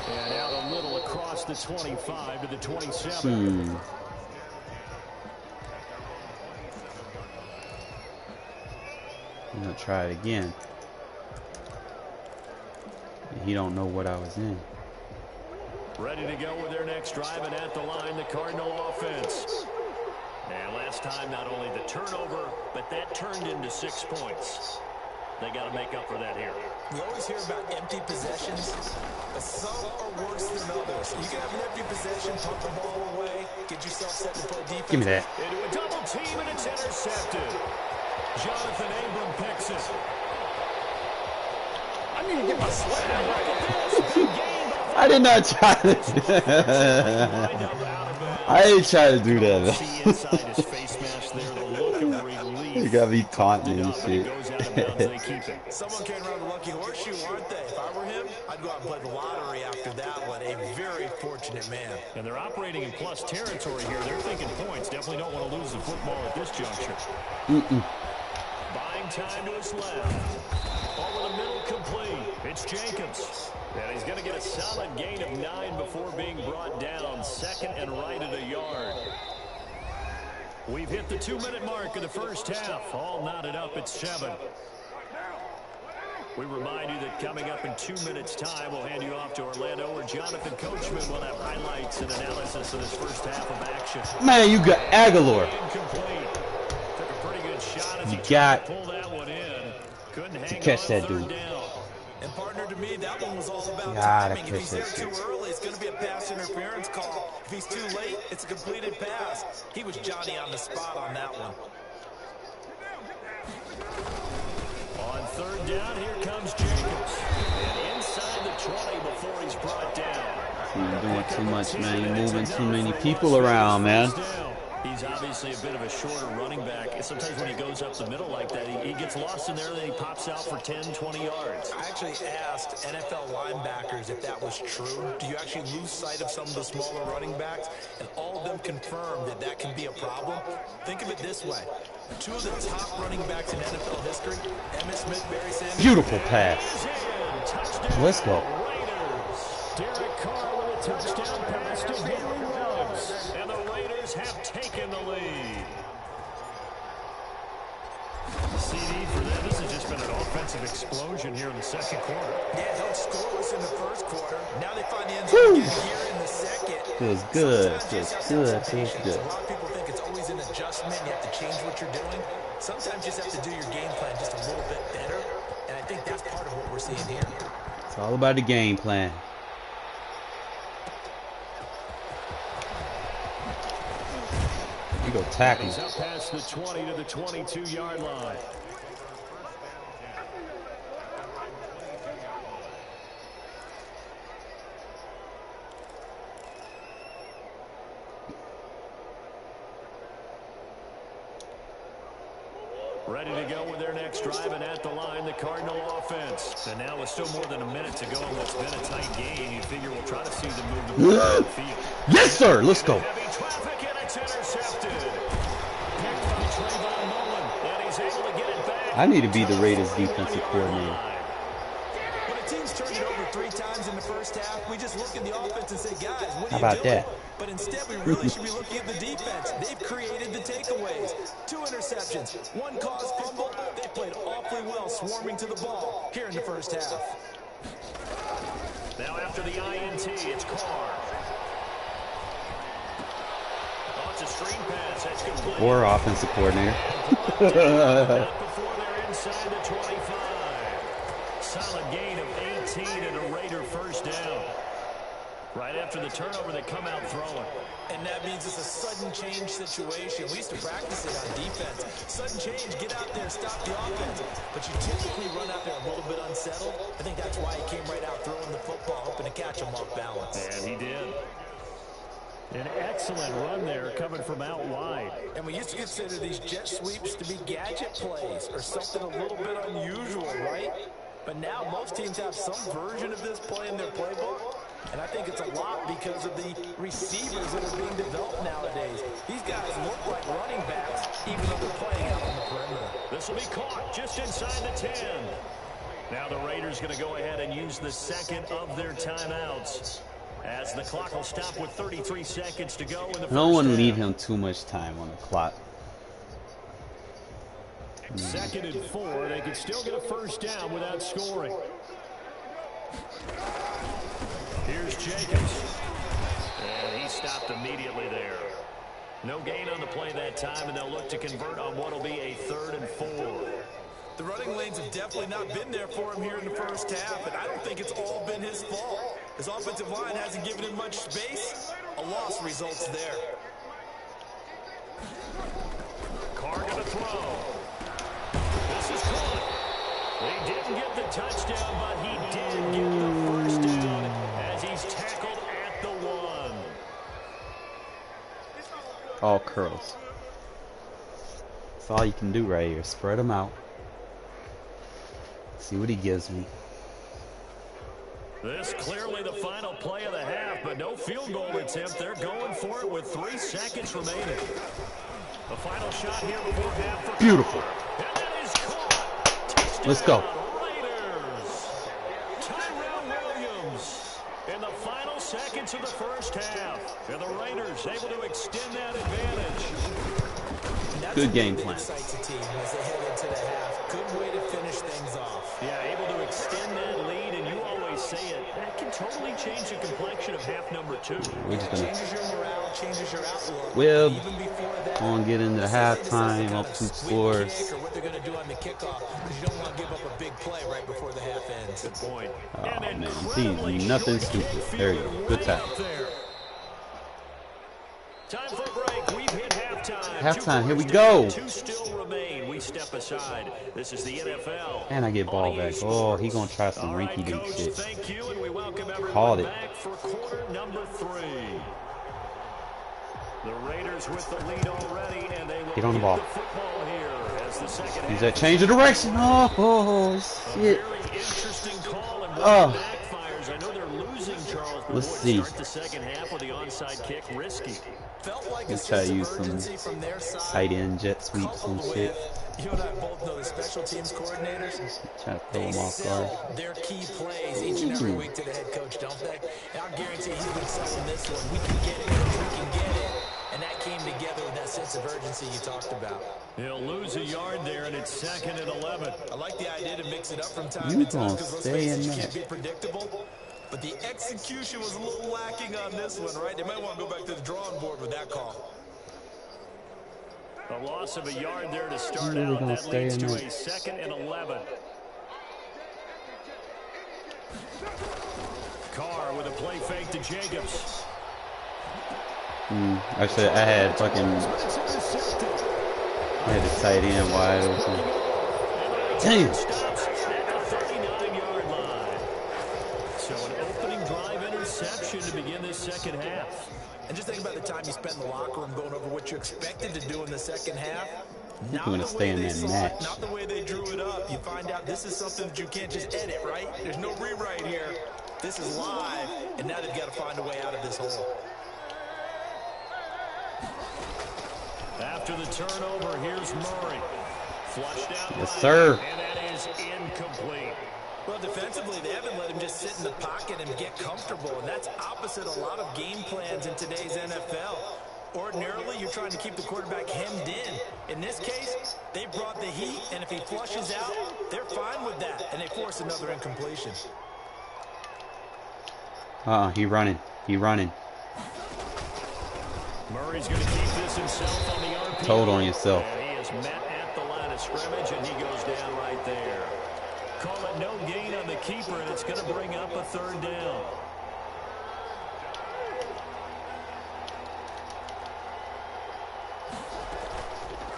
And out a little across the 25 to the 27. I'm going to try it again. He don't know what I was in. Ready to go with their next drive, and at the line, the Cardinal offense. And last time, not only the turnover, but that turned into 6 points. They got to make up for that here. We always hear about empty possessions, but some are worse than others. You can have an empty possession, pump the ball away, get yourself set to play defense. Give me that. Into a double team, and it's intercepted. Jonathan Abram picks it. I need to get my sweat right. I did not try to. I ain't trying to do that. You got me taunting and shit. Someone came around the lucky horseshoe, aren't they? If I were him, I'd go out and play the lottery after that one. A very fortunate man. And they're operating in plus territory here. They're thinking points. Definitely don't want to lose the football at this juncture. Buying time to his left. Over the middle, complete. It's Jacobs. And he's going to get a solid gain of 9 before being brought down. Second and right at a yard. We've hit the 2-minute mark of the first half. All knotted up at 7. We remind you that coming up in 2 minutes' time, we'll hand you off to Orlando, where Jonathan Coachman will have highlights and analysis of this first half of action. Man, you got Aguilar. Incomplete. Took a pretty good shot as You he got pull that one in. Couldn't hang catch on that third dude. down. And partner, to me, that one was all about Gotta timing. If catch he's that there too early, it's going to be a pass interference call. If he's too late, it's a completed pass. He was Johnny on the spot on that one. On third down, here comes Jacobs. And inside the 20 before he's brought down. You're doing too much, man. You're moving too many people around, man. He's obviously a bit of a shorter running back. Sometimes when he goes up the middle like that, he gets lost in there, then he pops out for 10, 20 yards. I actually asked NFL linebackers if that was true. Do you actually lose sight of some of the smaller running backs? And all of them confirmed that that can be a problem. Think of it this way. 2 of the top running backs in NFL history, Emmitt Smith, Barry Sanders. Beautiful pass. Let's go. Derek Carr with a touchdown pass to Henry Ruggs. And the Raiders have taken the lead. CD for them. This has just been an offensive explosion here in the second quarter. Yeah, held scoreless in the first quarter. Now they find the end zone again here in the second. Feels good. Feels good. Feels good. A lot of people think it's always an adjustment. You have to change what you're doing. Sometimes you just have to do your game plan just a little bit better. And I think that's part of what we're seeing here. It's all about the game plan. You go tackle. He's up past the 20 to the 22-yard line. Ready to go with their next drive, and at the line, the Cardinal offense. And now with still more than a minute to go in what's been a tight game, you figure we'll try to see them move the ball down the field. Yes, sir. Let's go. Heavy traffic, and it's intercepted. Picked by Trayvon Mullen, and he's able to get it back. I need to be the Raiders defensive coordinator. When a team's turned it over 3 times in the first half, we just look at the offense and say, guys, what are How you about doing? that? But instead, we really should be looking at the defense. They've created the takeaways. 2 interceptions, 1 caused fumble. They played awfully well swarming to the ball here in the first half. after the INT. It's Carr. Oh, it's a screen pass. That's complete. Or offensive coordinator. Before they're inside the 25. Solid gain of 18 and a Raider first down. Right after the turnover, they come out throwing. And that means it's a sudden change situation. We used to practice it on defense. Sudden change, get out there, stop the offense. But you typically run out there a little bit unsettled. I think that's why he came right out throwing the football, hoping to catch him off balance. And he did. An excellent run there coming from out wide. And we used to consider these jet sweeps to be gadget plays or something a little bit unusual, right? But now most teams have some version of this play in their playbook. And I think it's a lot because of the receivers that are being developed nowadays. These guys look like running backs, even though they're playing out on the perimeter. This will be caught just inside the 10. Now the Raiders going to go ahead and use the second of their timeouts, as the clock will stop with 33 seconds to go in the first No one half. leave him too much time on the clock. 2nd and 4. They could still get a first down without scoring. Here's Jacobs. And he stopped immediately there. No gain on the play that time, and they'll look to convert on what will be a 3rd and 4. The running lanes have definitely not been there for him here in the first half, and I don't think it's all been his fault. His offensive line hasn't given him much space. A loss results there. Carr going to throw. This is caught. He didn't get the touchdown, but he did get the first down as he's tackled at the 1. All curls. That's all you can do right here. Spread them out. See what he gives me. This clearly the final play of the half, but no field goal attempt. They're going for it with 3 seconds remaining. The final shot here before half. For beautiful. And that is caught. Touchdown, Let's go. Raiders. Tyrell Williams in the final seconds of the first half. And the Raiders able to extend that advantage. Good game plan. As they head into the half. Good way to finish things off. Yeah, able to extend that lead, and you always say it, that can totally change the complexion of half number 2. We're just gonna Changes your morale, changes your outlook. Webb Even before that, gonna get into halftime up 2 scores. or what they're going to do on the kickoff, because you don't want to give up a big play right before the half ends. Good point. Oh man, see, nothing stupid. There you go. Good tackle. Time for a break. We've hit halftime. Halftime, here we go. 2 still remain. We step aside. This is the NFL. And I get ball back. Oh, he gonna try some All right, rinky-dink Coach, shit. thank you, and we welcome everyone Called it. back for quarter number 3. The Raiders with the lead already, and they will Get on the ball. the football here as the second Use half. that change of direction. Oh A shit. very interesting call, and Oh. backfires. I know they're losing, Charles, but Let's boy, see. start the second half with the onside kick risky. Felt like a Let's try to sense of use some urgency from their side. tight end jet sweeps and coupled shit. with, you and I both know the special teams coordinators. Try to throw They him off sell guard. their key plays each and every week to the head coach, don't they? And I'll guarantee he's been selling this one. We can get it, coach, we can get it. And that came together with that sense of urgency you talked about. He'll lose a yard there, and it's 2nd and 11. I like the idea to mix it up from time You to time gonna because let's stay face in it, you there. can't be predictable. But the execution was a little lacking on this one, right? They might want to go back to the drawing board with that call. A loss of a yard there to start Really out. gonna That stay leads in to there. a 2nd and 11. Carr with a play fake to Jacobs. Actually, I had the tight end wide open. Damn. Stops at the 39-yard line. So an opening drive interception to begin this second half. And just think about the time you spent in the locker room going over what you expected to do in the second half. You're gonna stay in that match. Not the way they drew it up. You find out this is something that you can't just edit, right? There's no rewrite here. This is live, and now they've got to find a way out of this hole. After the turnover, here's Murray. Flushed out. Yes, right, sir. And that is incomplete. Well, defensively, they haven't let him just sit in the pocket and get comfortable, and that's opposite a lot of game plans in today's NFL. Ordinarily, you're trying to keep the quarterback hemmed in. In this case, they brought the heat, and if he flushes out, they're fine with that, and they force another incompletion. He running. He running. Murray's going to keep this himself on the RPO. Told on yourself. And he is met at the line of scrimmage, and he goes down right there. Call it no gain on the keeper, and it's going to bring up a third down.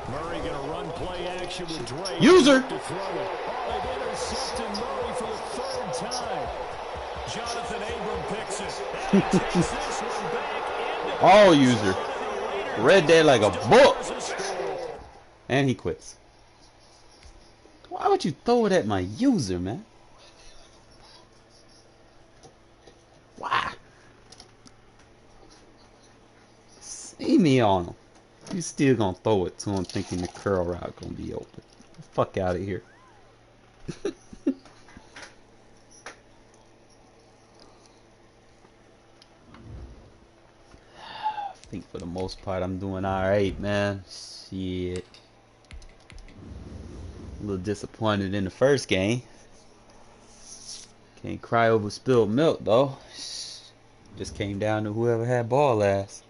Murray going to run play action with Drake. User. To throw it. Oh, they've intercepted Murray for the third time. Jonathan Abram picks it. And he takes this one back into All user. Read that like a book. And he quits. Why would you throw it at my user, man? Why? See me on him. You still gonna throw it to him thinking the curl route gonna be open. Get the fuck out of here. I think for the most part I'm doing alright, man. Shit. A little disappointed in the first game. Can't cry over spilled milk though. Just came down to whoever had ball last.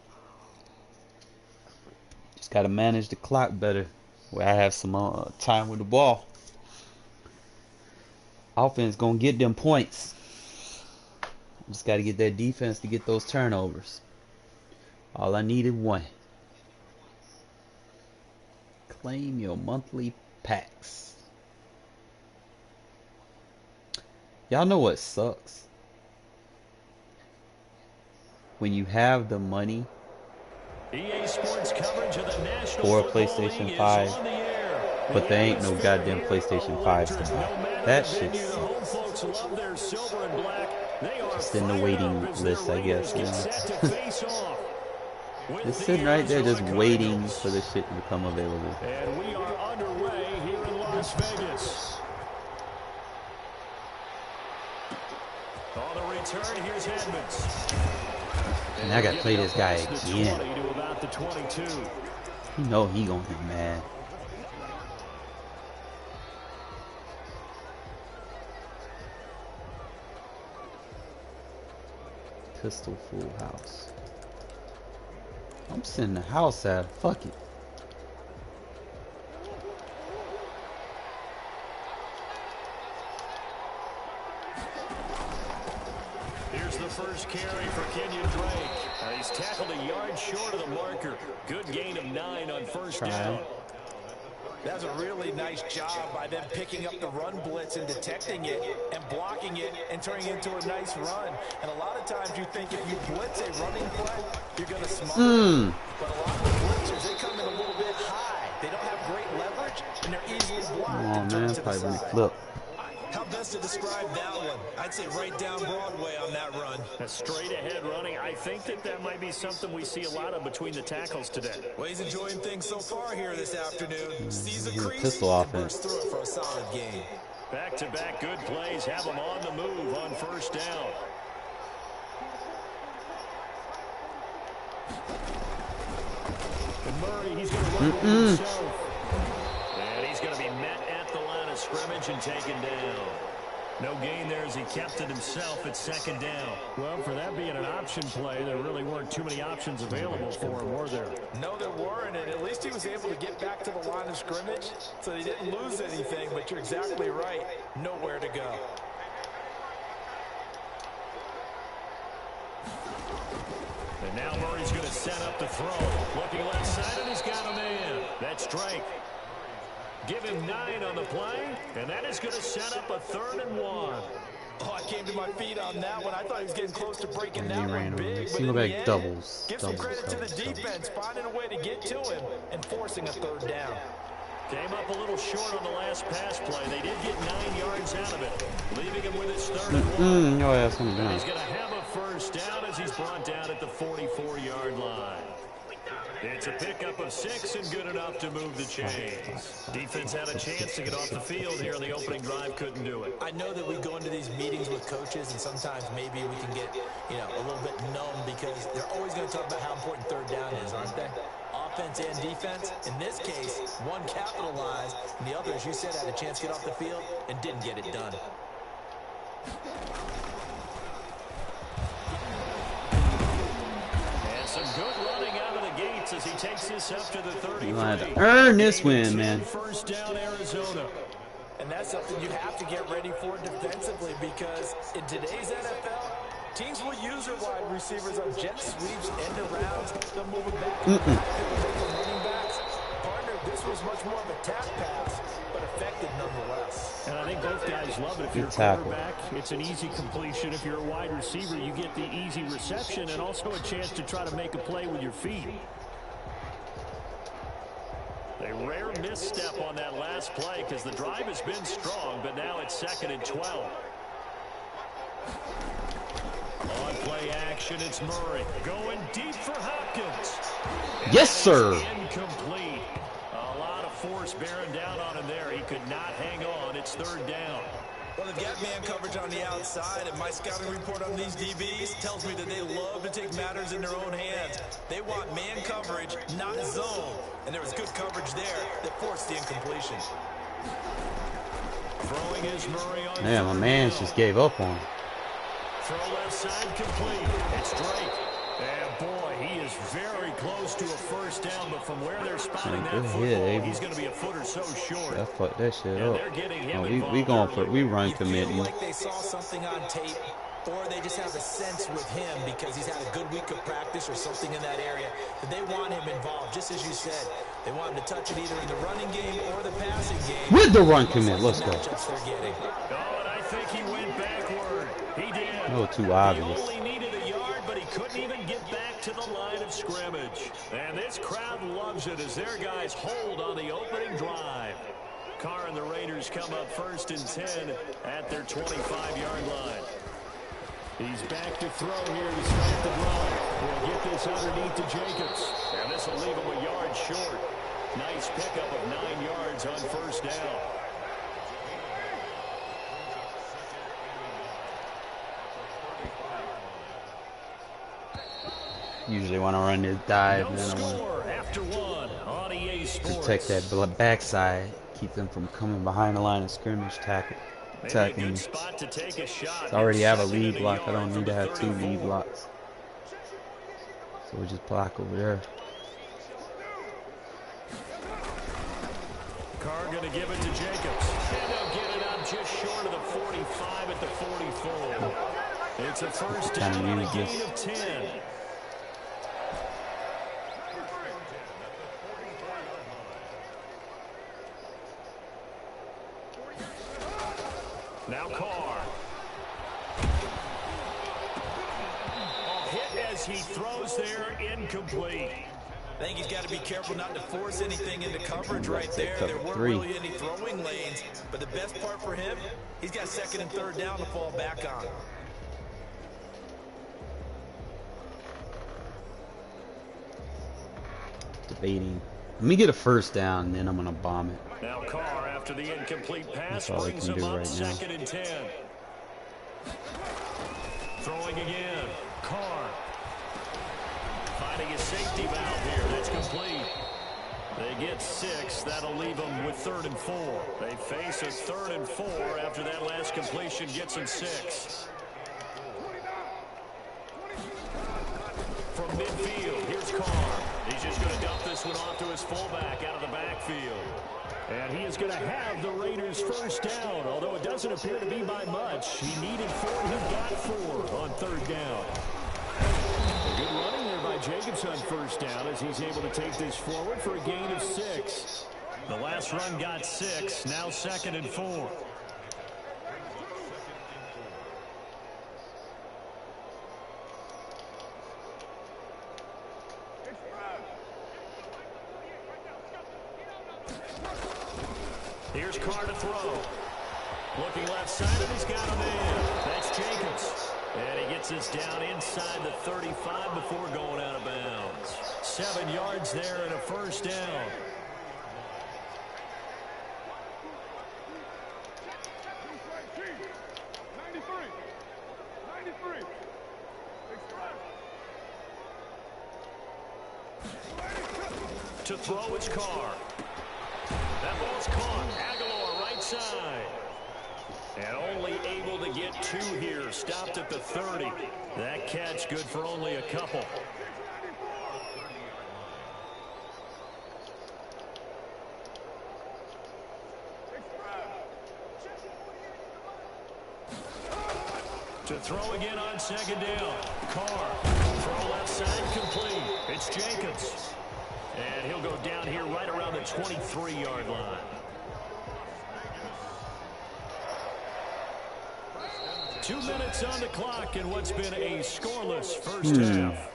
Just gotta manage the clock better, where I have some time with the ball. Offense gonna get them points. Just gotta get that defense to get those turnovers. All I needed one. Claim your monthly packs. Y'all know what sucks? When you have the money EA Sports coverage of the National for a Football PlayStation League 5, is on the air. but there ain't no goddamn PlayStation 5s to buy. That shit Venue, the sucks. home folks love their silver and black. They are Just in the fired waiting up as list, their I guess, Raiders you get know. set to face off with Just the sitting right there, just Arizona waiting Cardinals. for this shit to become available. And we are underway here in Las Vegas. On the return, here's Edmonds. And I gotta play this guy again. 20 to about the 22. You know he gonna get mad. Pistol full house. I'm sending the house out. Fuck it. Here's the first carry for Kenyon Drake. He's tackled a yard short of the marker. Good gain of 9 on first down. That's a really nice job by them picking up the run blitz and detecting it and blocking it and turning it into a nice run. And a lot of times you think if you blitz a running play, you're going to smother it. But a lot of the blitzers, they come in a little bit high. They don't have great leverage, and they're easily blocked. Oh man, probably gonna flip. How best to describe that one? I'd say right down Broadway on that run. A straight ahead running. I think that might be something we see a lot of between the tackles today. Well, he's enjoying things so far here this afternoon. Sees a He's a crease pistol and offense. bursts through it for a solid gain. Back-to-back good plays have them on the move on first down. And Murray, he's going to run over himself. And he's going to be met at the line of scrimmage and taken down. No gain there as he kept it himself at second down. Well, for that being an option play, there really weren't too many options available for him, were there? No, there weren't, and at least he was able to get back to the line of scrimmage, so he didn't lose anything, but you're exactly right. Nowhere to go. And now Murray's going to set up the throw. Looking left side, and he's got a man. That's Drake. Give him 9 on the play, and that is going to set up a 3rd and 1. Oh, I came to my feet on that one. I thought he was getting close to breaking And that he one ran over. big, but Single in the back end, doubles. give some credit to the defense, finding a way to get to him and forcing a 3rd down. Came up a little short on the last pass play. They did get 9 yards out of it, leaving him with his 3rd and 1. Your ass on the ground. He's going to have a first down as he's brought down at the 44-yard line. It's a pickup of 6 and good enough to move the chains. Defense had a chance to get off the field here on the opening drive, couldn't do it. I know that we go into these meetings with coaches, and sometimes maybe we can get, a little bit numb because they're always going to talk about how important 3rd down is, aren't they? Offense and defense. In this case, one capitalized, and the other, as you said, had a chance to get off the field and didn't get it done. points as he takes this up to the 33. You have to earn this win, man. First down, Arizona. And that's something you have to get ready for defensively, because in today's NFL, teams will use their wide receivers on jet sweeps, end arounds. They'll move it back and running backs. Partner, this was much more of a tap pass, but effective nonetheless. And I think both guys love it. If you're a quarterback, it's an easy completion. If you're a wide receiver, you get the easy reception and also a chance to try to make a play with your feet. A rare misstep on that last play because the drive has been strong, but now it's 2nd and 12. On play action, it's Murray going deep for Hopkins. Yes, sir. Incomplete. A lot of force bearing down on him there. He could not hang on. It's 3rd down. Well, they've got man coverage on the outside, and my scouting report on these DBs tells me that they love to take matters in their own hands. They want man coverage, not zone. And there was good coverage there that forced the incompletion. Throwing is Murray on. Man, my man just gave up on him. Throw left side complete. It's Drake. And boy, he is very close to a first down, but from where they're spotting that football, he's going to be a foot or so short. That fucked that shit up. We going for we run committing. Like they saw something on tape, or they just have a sense with him because he's had a good week of practice or something in that area that they want him involved. Just as you said, they want him to touch it either in the running game or the passing game. With the run commit, let's go. Oh, and I think he went backward. He did. No, too obvious. He only needed a yard, but he couldn't even get back to the line of scrimmage. And this crowd loves it as their guys hold on the opening drive. Carr and the Raiders come up 1st and 10 at their 25-yard line. He's back to throw here to start the drive. He'll get this underneath to Jacobs. And this will leave him a yard short. Nice pickup of 9 yards on 1st down. Usually when I run this dive, No man, I score after one on EA want to Sports. protect that backside, keep them from coming behind the line of scrimmage, attacking me. Spot to take a shot. I already have a lead block. I don't need to have 2 lead blocks. So we'll just block over there. Carr going to give it to Jacobs. And they'll get it up just short of the 45 at the 44. It's a first down and a gain of 10. Now Carr. Hit as he throws there, incomplete. I think he's got to be careful not to force anything into coverage right there. There weren't really any throwing lanes, but the best part for him, he's got 2nd and 3rd down to fall back on. Debating. Let me get a first down, and then I'm going to bomb it. Now Carr, after the incomplete pass, That's all I brings can him do up right 2nd and 10. Throwing again. Carr. Finding a safety valve here. That's complete. They get 6. That'll leave them with 3rd and 4. They face a 3rd and 4 after that last completion gets them 6. From midfield, here's Carr. He's just going to dump this one off to his fullback out of the backfield. And he is going to have the Raiders' first down, although it doesn't appear to be by much. He needed 4. He got 4 on 3rd down. Good running there by Jacobs on first down as he's able to take this forward for a gain of 6. The last run got 6, now 2nd and 4. Here's Carr to throw. Looking left side, and he's got a man. That's Jacobs. And he gets this down inside the 35 before going out of bounds. 7 yards there and a first down. To throw, it's Carr. That ball's caught. Aguilar right side. And only able to get 2 here. Stopped at the 30. That catch good for only a couple. To throw again on second down. Carr. Throw left side complete. It's Jacobs. And he'll go down here right around the 23-yard line. Two minutes on the clock in what's been a scoreless first half.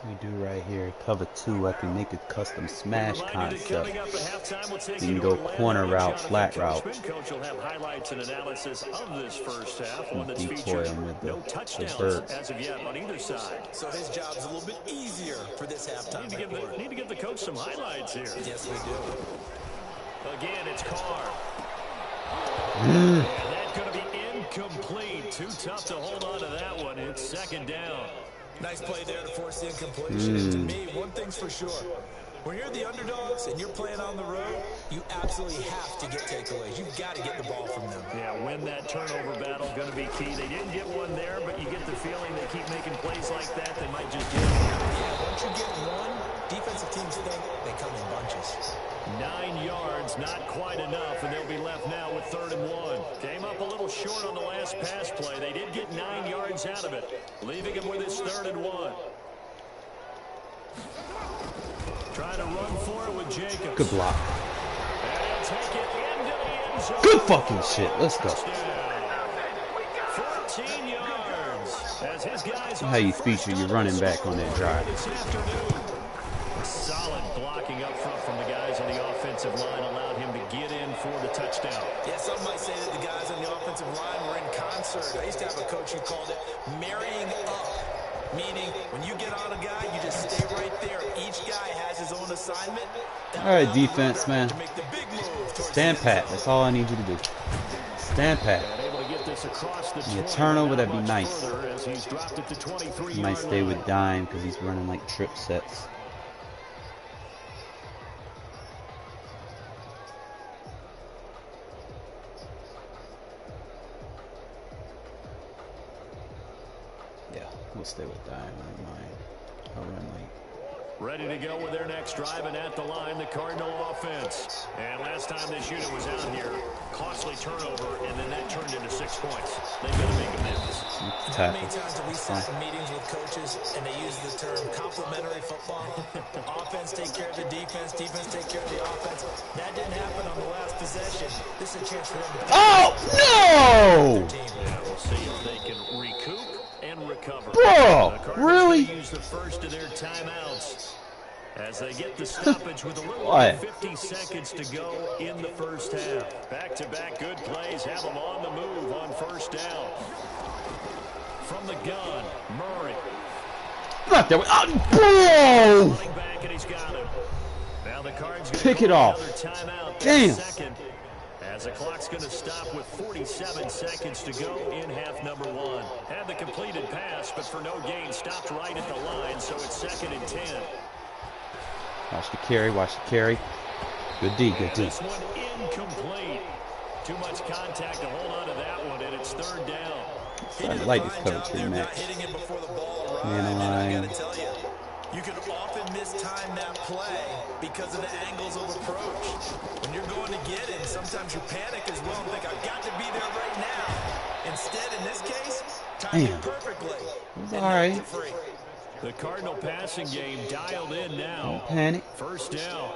We do right here, cover 2. I can make a custom smash concept. You can go corner route, flat route. Coach will have highlights and analysis of this first half. One that's Decoy featured with no touchdowns as of yet on either side. So his job's a little bit easier for this halftime. Need to give the coach some highlights here. Yes, we do. Again, it's Carr. And that's going to be incomplete. Too tough to hold on to that one. It's second down. Nice play there to force the incompletion. To me, one thing's for sure. When you're the underdogs and you're playing on the road, you absolutely have to get takeaways. You've got to get the ball from them. Yeah, win that turnover battle, going to be key. They didn't get one there, but you get the feeling they keep making plays like that, they might just get it. Yeah, once you get one, defensive teams think they come in bunches. 9 yards, not quite enough, and they'll be left now with 3rd and 1. Came up a little short on the last pass play. They did get 9 yards out of it, leaving him with his 3rd and 1. Trying to run for it with Jacobs. Good block. And he'll take it into the end zone. Good fucking shit. Let's go. 14 yards. As his guys How you feature your running back on that drive. this afternoon. Solid blocking up front from the guys on the offensive line allowed him to get in for the touchdown. Yeah, some might say that the guys on the offensive line were in concert. I used to have a coach who called it marrying up, meaning when you get on a guy, you just stay right there. Each guy has his own assignment. All right, defense, man. Stand pat. That's all I need you to do. Stand pat. Yeah, turnover, that'd be nice. He might stay with dime because he's running like trip sets. Yeah, we'll stay with dime. I don't mind. I'll run like. Ready to go with their next drive, and at the line, the Cardinal offense. And last time this unit was out here, costly turnover, and then that turned into 6 points. They've got to make amends. How many times have we sat in meetings with coaches and they use the term complementary football? Offense take care of the defense, defense take care of the offense. That didn't happen on the last possession. This is a chance for them to... Oh, no! Yeah, we'll see if they can recoup and recover. Bro, really? Use the first of their timeouts as they get the stoppage with a little over 50 seconds to go in the first half. Back-to-back good plays have them on the move on first down. From the gun, Murray. Not that way. Bro! Running back, and he's got him. Now the Cards going Pick to it off. Timeout. Damn. Second, as the clock's going to stop with 47 seconds to go in half number 1. Had the completed pass, but for no gain, stopped right at the line, so it's 2nd and 10. Watch the carry, watch the carry. Good D, good D. This one incomplete. Too much contact to hold on to that one, and it's 3rd down. I like this cover 3 match. Man line. You can often mistime that play because of the angles of approach. When you're going to get it, sometimes you panic as well and think, I've got to be there right now. Instead, in this case, time it perfectly. All right. The Cardinal passing game dialed in now. Don't panic. First down.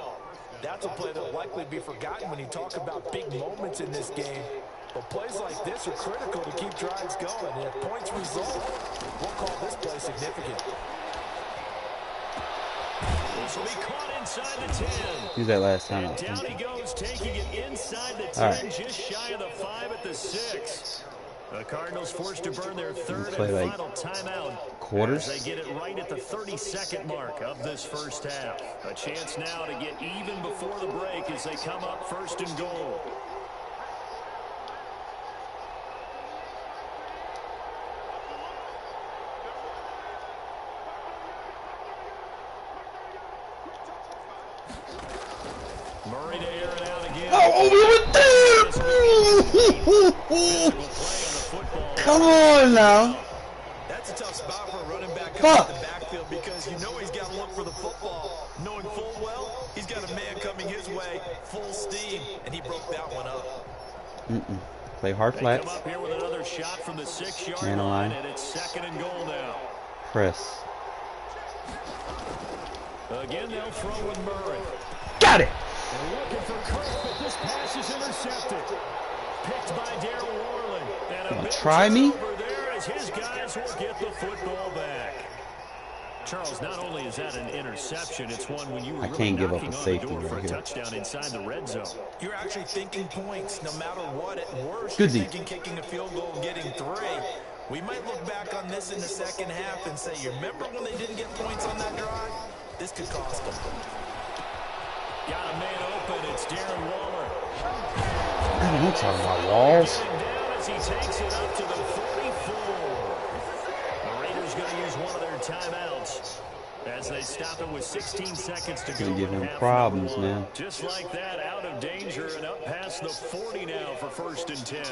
That's a play that will likely be forgotten when you talk about big moments in this game. But plays like this are critical to keep drives going. And if points result, we'll call this play significant. This will be caught inside the 10. Use that last time. And down he goes, taking it inside the 10, just shy of the 5 at the 6. The Cardinals forced to burn their 3rd and final timeout. Quarters? They get it right at the 32nd mark of this first half. A chance now to get even before the break as they come up 1st and goal. Murray to air it out again. Oh, we were there! Come on now. That's a tough spot for a running back coming to the backfield because you know he's got to look for the football. Knowing full well, he's got a man coming his way, full steam, and he broke that one up. Play hard flats. Come up here with another shot from the 6-yard Man line, line. and it's 2nd and goal now. Press. Again, they'll throw with Murray. Got it. And looking for Kirk, but this pass is intercepted. Picked by Darren Warland. And a big try me? over there as his guys will get the football back. Charles, not only is that an interception, it's one when you were can't give up knocking a on safety the door for right a here. touchdown inside the red zone. You're actually thinking points no matter what. At worst, Good you're D. thinking kicking a field goal and getting 3. We might look back on this in the second half and say, you remember when they didn't get points on that drive? This could cost them. Got a man open. It's Darren Waller. I'm talking about walls. Down as he takes it up to the 44. The Raiders going to use one of their timeouts as they stop it with 16 seconds to go. Gonna give in him half problems, number 1. man. Just like that, out of danger and up past the 40 now for 1st and 10.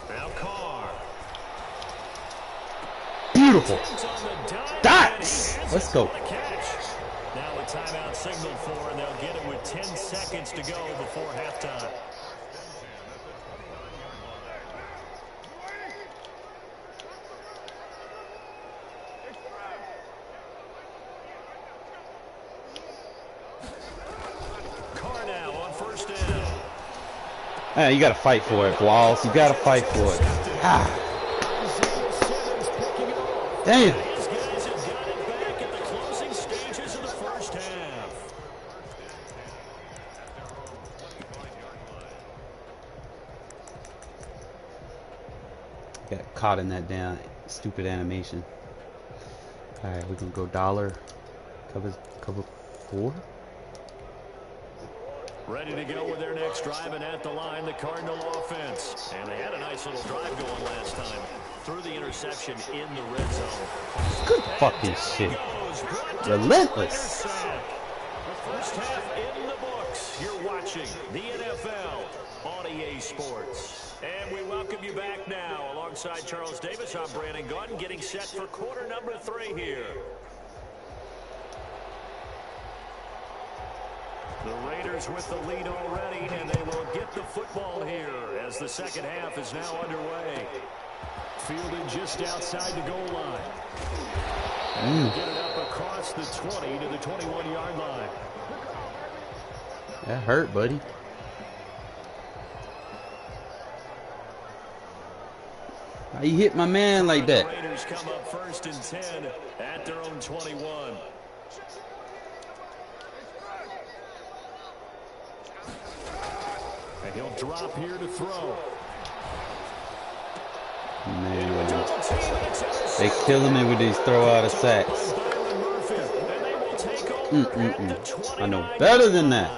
Now Carr. Beautiful. On the dive, Dots. and he has Let's it. go. What a catch. Now a timeout signaled for, and they'll get it with 10 seconds to go before halftime. Carr now on 1st down. Hey, you gotta fight for it, Walls. You gotta fight for it. Ah. Damn. These guys have got it back at the closing stages of the 1st half. Got caught in that damn stupid animation. Alright, we can go dollar. Cover 4. Ready to go with their next drive, and at the line, the Cardinal offense. And they had a nice little drive going last time. Through the interception in the red zone. Good fucking shit. Relentless. The 1st half in the books. You're watching the NFL on EA Sports. And we welcome you back now. Alongside Charles Davis, I'm Brandon Gunn, getting set for quarter number 3 here. The Raiders with the lead already, and they will get the football here as the second half is now underway. Fielded just outside the goal line. And get it up across the 20 to the 21-yard line. That hurt, buddy. How you hit my man like that? The Raiders come up 1st and 10 at their own 21. And he'll drop here to throw. Man, they killing me with these throw out of sacks. I know better than that.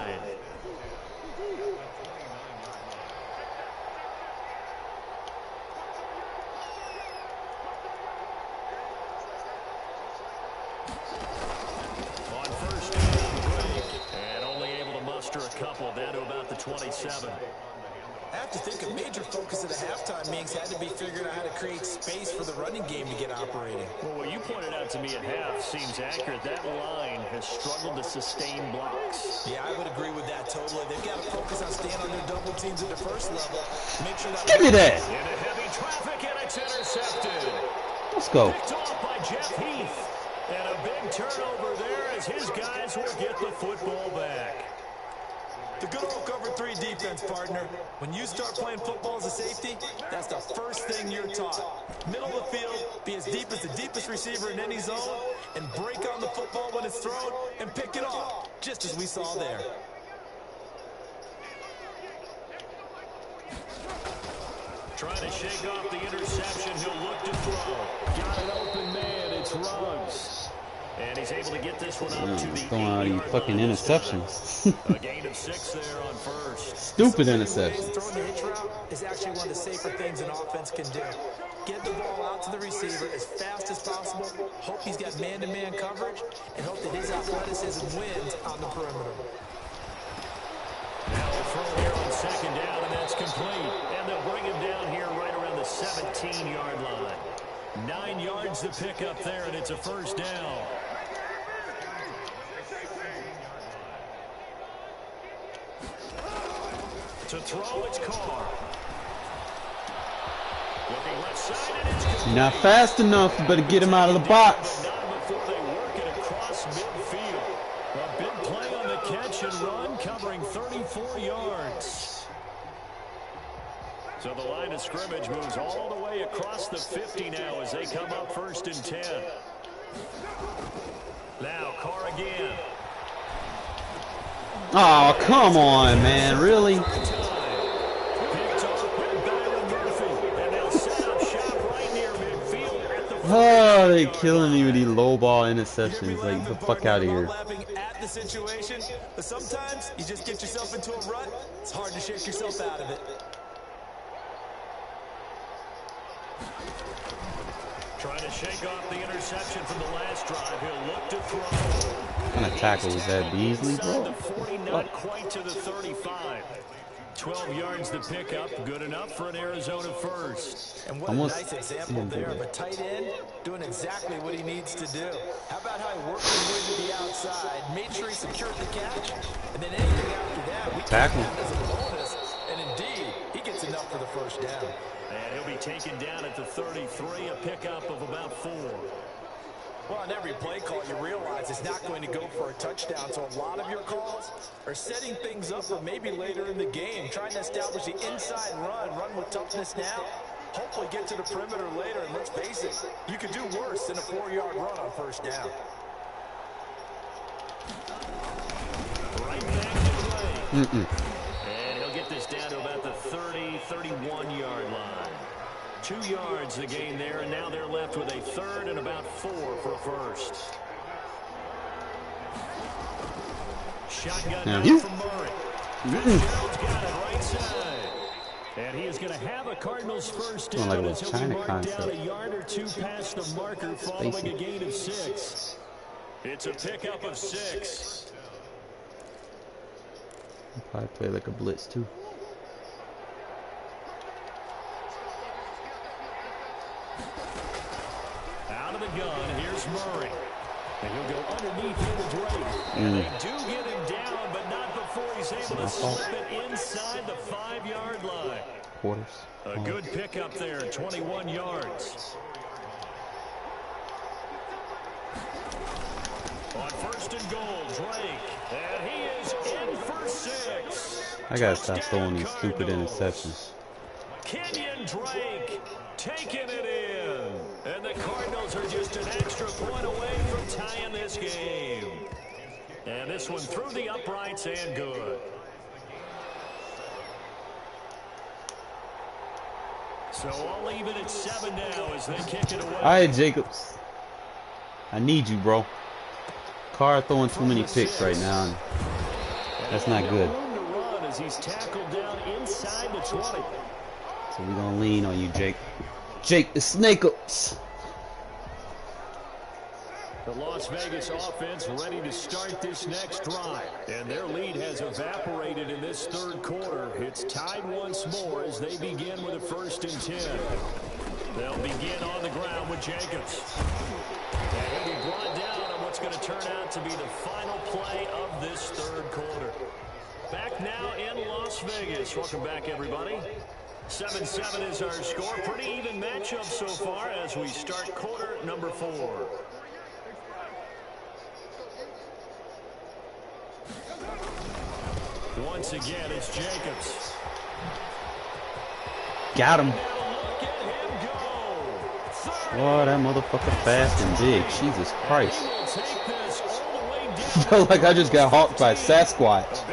On 1st down, break, and only able to muster a couple down to about the 27. I have to think a major focus of the halftime meetings had to be figuring out how to create space for the running game to get operating. Well, what you pointed out to me at half seems accurate. That line has struggled to sustain blocks. Yeah, I would agree with that totally. They've got to focus on staying on their double teams at the first level. Make sure that... Give me that. Into heavy traffic, and it's intercepted. Let's go. Picked off by Jeff Heath. And a big turnover there as his guys will get the football back. The good old cover 3 defense, partner. When you start playing football as a safety, that's the first thing you're taught. Middle of the field, be as deep as the deepest receiver in any zone, and break on the football when it's thrown, and pick it off, just as we saw there. Trying to shake off the interception. He'll look to throw. Got an open man. It's Ruggs. And he's able to get this one up to the Throwing all these fucking interceptions. A gain of 6 there on 1st. Stupid interceptions. Throwing the hitch route is actually one of the safer things an offense can do. Get the ball out to the receiver as fast as possible, hope he's got man-to-man coverage, and hope that his athleticism wins on the perimeter. Now a throw here on 2nd down. That's complete. And they'll bring him down here right around the 17-yard line. 9 yards to pick up there, and it's a first down. To throw, it's Carr. Looking left side, and it's complete. Not fast enough. You better get him out of the box. Not before they work it across midfield. A big play on the catch and run, covering 34 yards. So the line of scrimmage moves all the way across the 50 now as they come up 1st and 10. Now Carr again. Oh, come on, man. Really? Oh, they're killing me with these low ball interceptions. Like, the fuck out of here. At the situation, but sometimes you just get yourself into a rut. It's hard to shake yourself out of it. Trying to shake off the interception from the last drive. He'll look to throw. What kind of tackle was that, Beasley, bro? The 40, not quite to the 35. 12 yards to pick up, good enough for an Arizona first. And what a nice example there of a tight end doing exactly what he needs to do. How about how he worked his way to the outside, made sure he secured the catch, and then anything after that, we tackle as a bonus. And indeed, he gets enough for the first down. And he'll be taken down at the 33, a pickup of about 4. Well, on every play call, you realize it's not going to go for a touchdown, so a lot of your calls are setting things up for maybe later in the game, trying to establish the inside run with toughness now, hopefully get to the perimeter later, and let's face it, you could do worse than a 4-yard run on first down. Right back to play. And he'll get this down to about the 30, 31-yard line. 2 yards the gain there, and now they're left with a 3rd and about 4 for a first. Shotgun down from Murray. Fitzgerald's got it right side. And he is going to have a Cardinals first down as he'll be marked down a yard or 2 past the marker following a gain of 6. It's a pickup of 6. He'll probably play like a blitz, too. Out of the gun, here's Murray. And he'll go underneath here to Drake. And they do get him down, but not before he's able to slip it inside the 5-yard line. Quarters. A good pickup there, 21 yards. On 1st and goal, Drake. And he is in for 6. I gotta stop throwing these stupid interceptions. Kenyon Drake taking it in. And the Cardinals are just an extra point away from tying this game. And this one through the uprights and good. So all even at 7 now as they kick it away. All right, Jacobs. I need you, bro. Carr throwing too many picks right now. And that's not good. Room to run as he's tackled down inside the 20. So we're going to lean on you, Jake. Jake the Snake-ups. The Las Vegas offense ready to start this next drive. And their lead has evaporated in this 3rd quarter. It's tied once more as they begin with a 1st and 10. They'll begin on the ground with Jacobs. And he'll be brought down on what's going to turn out to be the final play of this 3rd quarter. Back now in Las Vegas. Welcome back, everybody. 7-7 is our score. Pretty even matchup so far as we start quarter number 4. Once again, it's Jacobs. Got him. Oh, that motherfucker fast and big. Jesus Christ. Felt like I just got hawked by Sasquatch.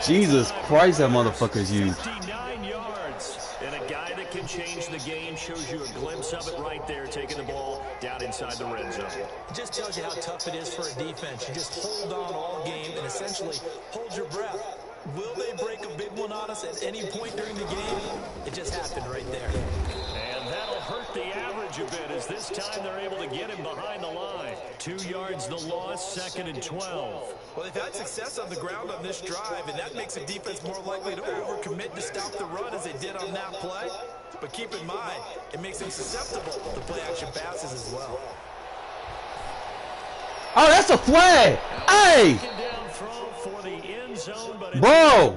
Jesus Christ, that motherfucker's huge. 59 yards. And a guy that can change the game shows you a glimpse of it right there, taking the ball down inside the red zone. It just tells you how tough it is for a defense. You just hold on all game and essentially hold your breath. Will they break a big one on us at any point during the game? It just happened right there. And that'll hurt the average a bit as this time they're able to get him behind the line. 2 yards the loss, 2nd and 12. Well, they've had success on the ground on this drive, and that makes the defense more likely to overcommit to stop the run as they did on that play. But keep in mind, it makes them susceptible to play-action passes as well. Oh, that's a flag! Hey! Bro!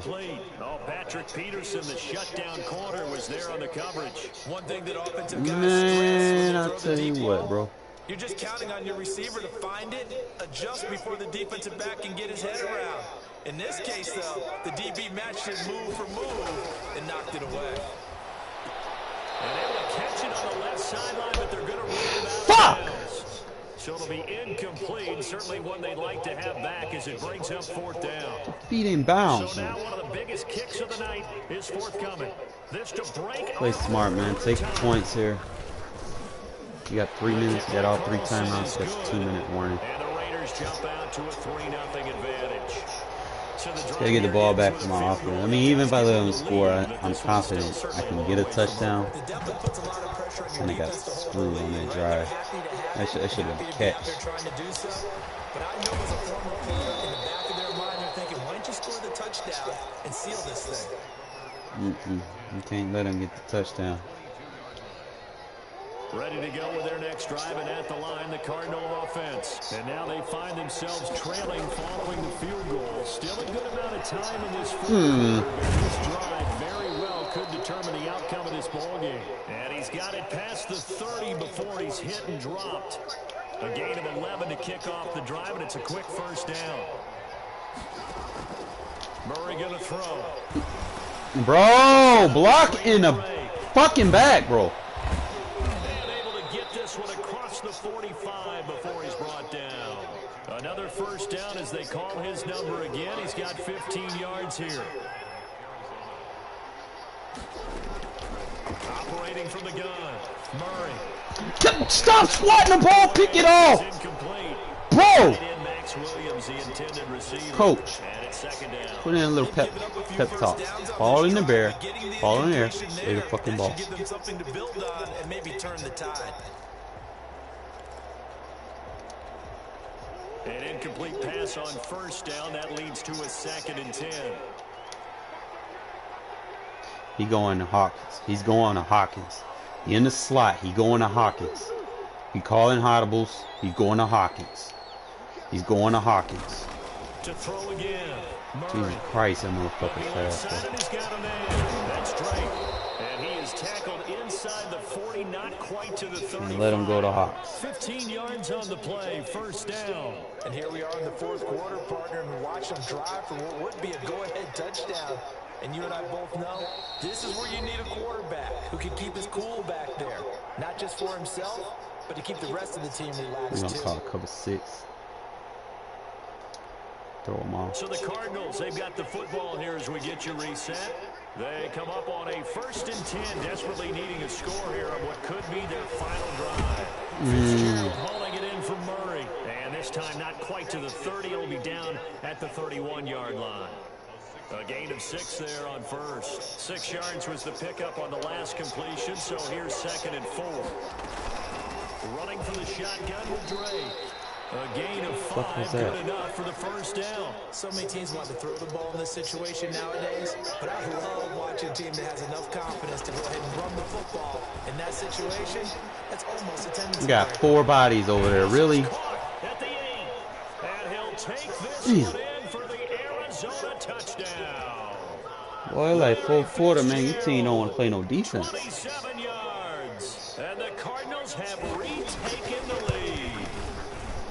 Oh, Patrick Peterson, the shutdown corner, was there on the coverage. One thing that offensive guys Man, I'll tell you what, bro. You're just counting on your receiver to find it, adjust before the defensive back can get his head around. In this case, though, the DB matched it move for move and knocked it away. And able to catch it on the left sideline, but they're going to rule it out. Fuck! So it'll be incomplete. Certainly one they'd like to have back as it brings up 4th down. Feet in bounds. So now one of the biggest kicks of the night is forthcoming. This to break. Play smart, man. Take the points here. You got 3 minutes. You got all 3 timeouts. You got a 2-minute warning. And the Raiders jump out to a 3-0 advantage. So gotta get the ball back from my offense. I mean, even if I let them score, I'm confident I can get a touchdown. And I got screwed on that drive. I should have been a catch. But I know as a former player, in the back of their mind, they're thinking, why don't you score the touchdown and seal this thing? You can't let them get the touchdown. Ready to go with their next drive, and at the line, the Cardinal offense. And now they find themselves trailing following the field goal. Still a good amount of time in this fourth quarter. This drive very well could determine the outcome of this ballgame. And he's got it past the 30 before he's hit and dropped. A gain of 11 to kick off the drive, and it's a quick first down. Murray going to throw. Bro, block in the fucking back, bro. Across the 45 before he's brought down. Another first down as they call his number again. He's got 15 yards here. Operating from the gun. Murray. Stop swatting the ball. Pick it off. Incomplete. Bro. Max Williams, the intended receiver. Coach. And it's 2nd down. Put in a little pep talk. Ball in the bear. Ball in the air. Play the fucking ball. Give them something to build on and maybe turn the tide. An incomplete pass on first down. That leads to a 2nd and 10. He going to Hawkins. He's going to Hawkins. He in the slot. He going to Hawkins. He calling audibles. He's going to Hawkins. He's going to Hawkins. To throw again. Jesus Christ, that motherfucker fast. That's Drake. And he is tackled inside the 40, not quite to the 30. Let him go to Hawks. 15 yards on the play, first down. And here we are in the 4th quarter, partner, and watch them drive for what would be a go-ahead touchdown. And you and I both know this is where you need a quarterback who can keep his cool back there. Not just for himself, but to keep the rest of the team relaxed, We're going to call cover 6. Throw them off. So the Cardinals, they've got the football here as we get you reset. They come up on a 1st and 10, desperately needing a score here on what could be their final drive. Fitzgerald hauling it in for Murray. And this time not quite to the 30. It'll be down at the 31-yard line. A gain of 6 there on first. 6 yards was the pickup on the last completion, so here's 2nd and 4. Running for the shotgun with Drake. A gain of 5, good enough for the first down. So many teams want to throw the ball in this situation nowadays, but I love watching a team that has enough confidence to go ahead and run the football. In that situation, that's almost a tendency. We got 4 bodies over there, really? At the 8, and he'll take this one in for the Arizona touchdown. Boy, like 4th quarter, man, your team don't want to play no defense. 27 yards, and the Cardinals have retaken the lead.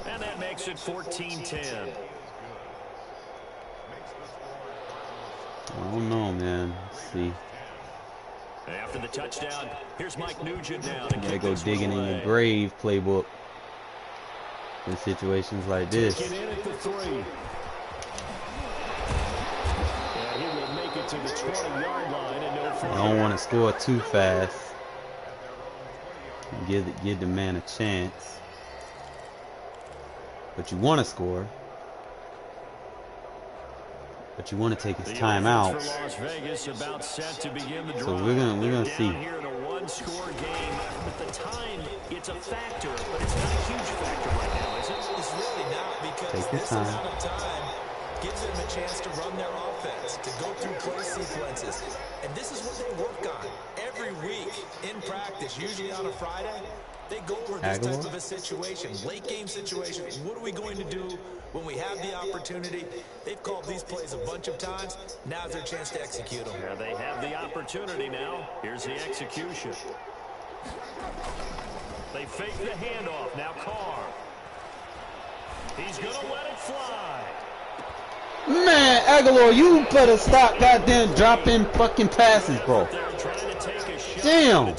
And that makes it 14-10. I don't know, man. Let's see. After the touchdown, here's Mike Nugent now. You gotta go digging in your grave playbook in situations like this. Get in at the 3. And he will make it to the 20-yard line and no further. I don't want to score too fast. Give the man a chance. But you want to score. but you want to take his time out. So we're gonna see. Here in a one-score game, but the time, it's a factor, but it's not a huge factor right now, is it? It's really not, because this amount of time gives them a chance to run their offense, to go through play sequences. And this is what they work on every week in practice, usually on a Friday. They go over this type of a situation, late game situation. What are we going to do when we have the opportunity? They've called these plays a bunch of times. Now's their chance to execute them. Yeah, they have the opportunity now. Here's the execution. They fake the handoff. Now Carr. He's going to let it fly. Man, Aguilar, you better stop goddamn dropping fucking passes, bro. Damn.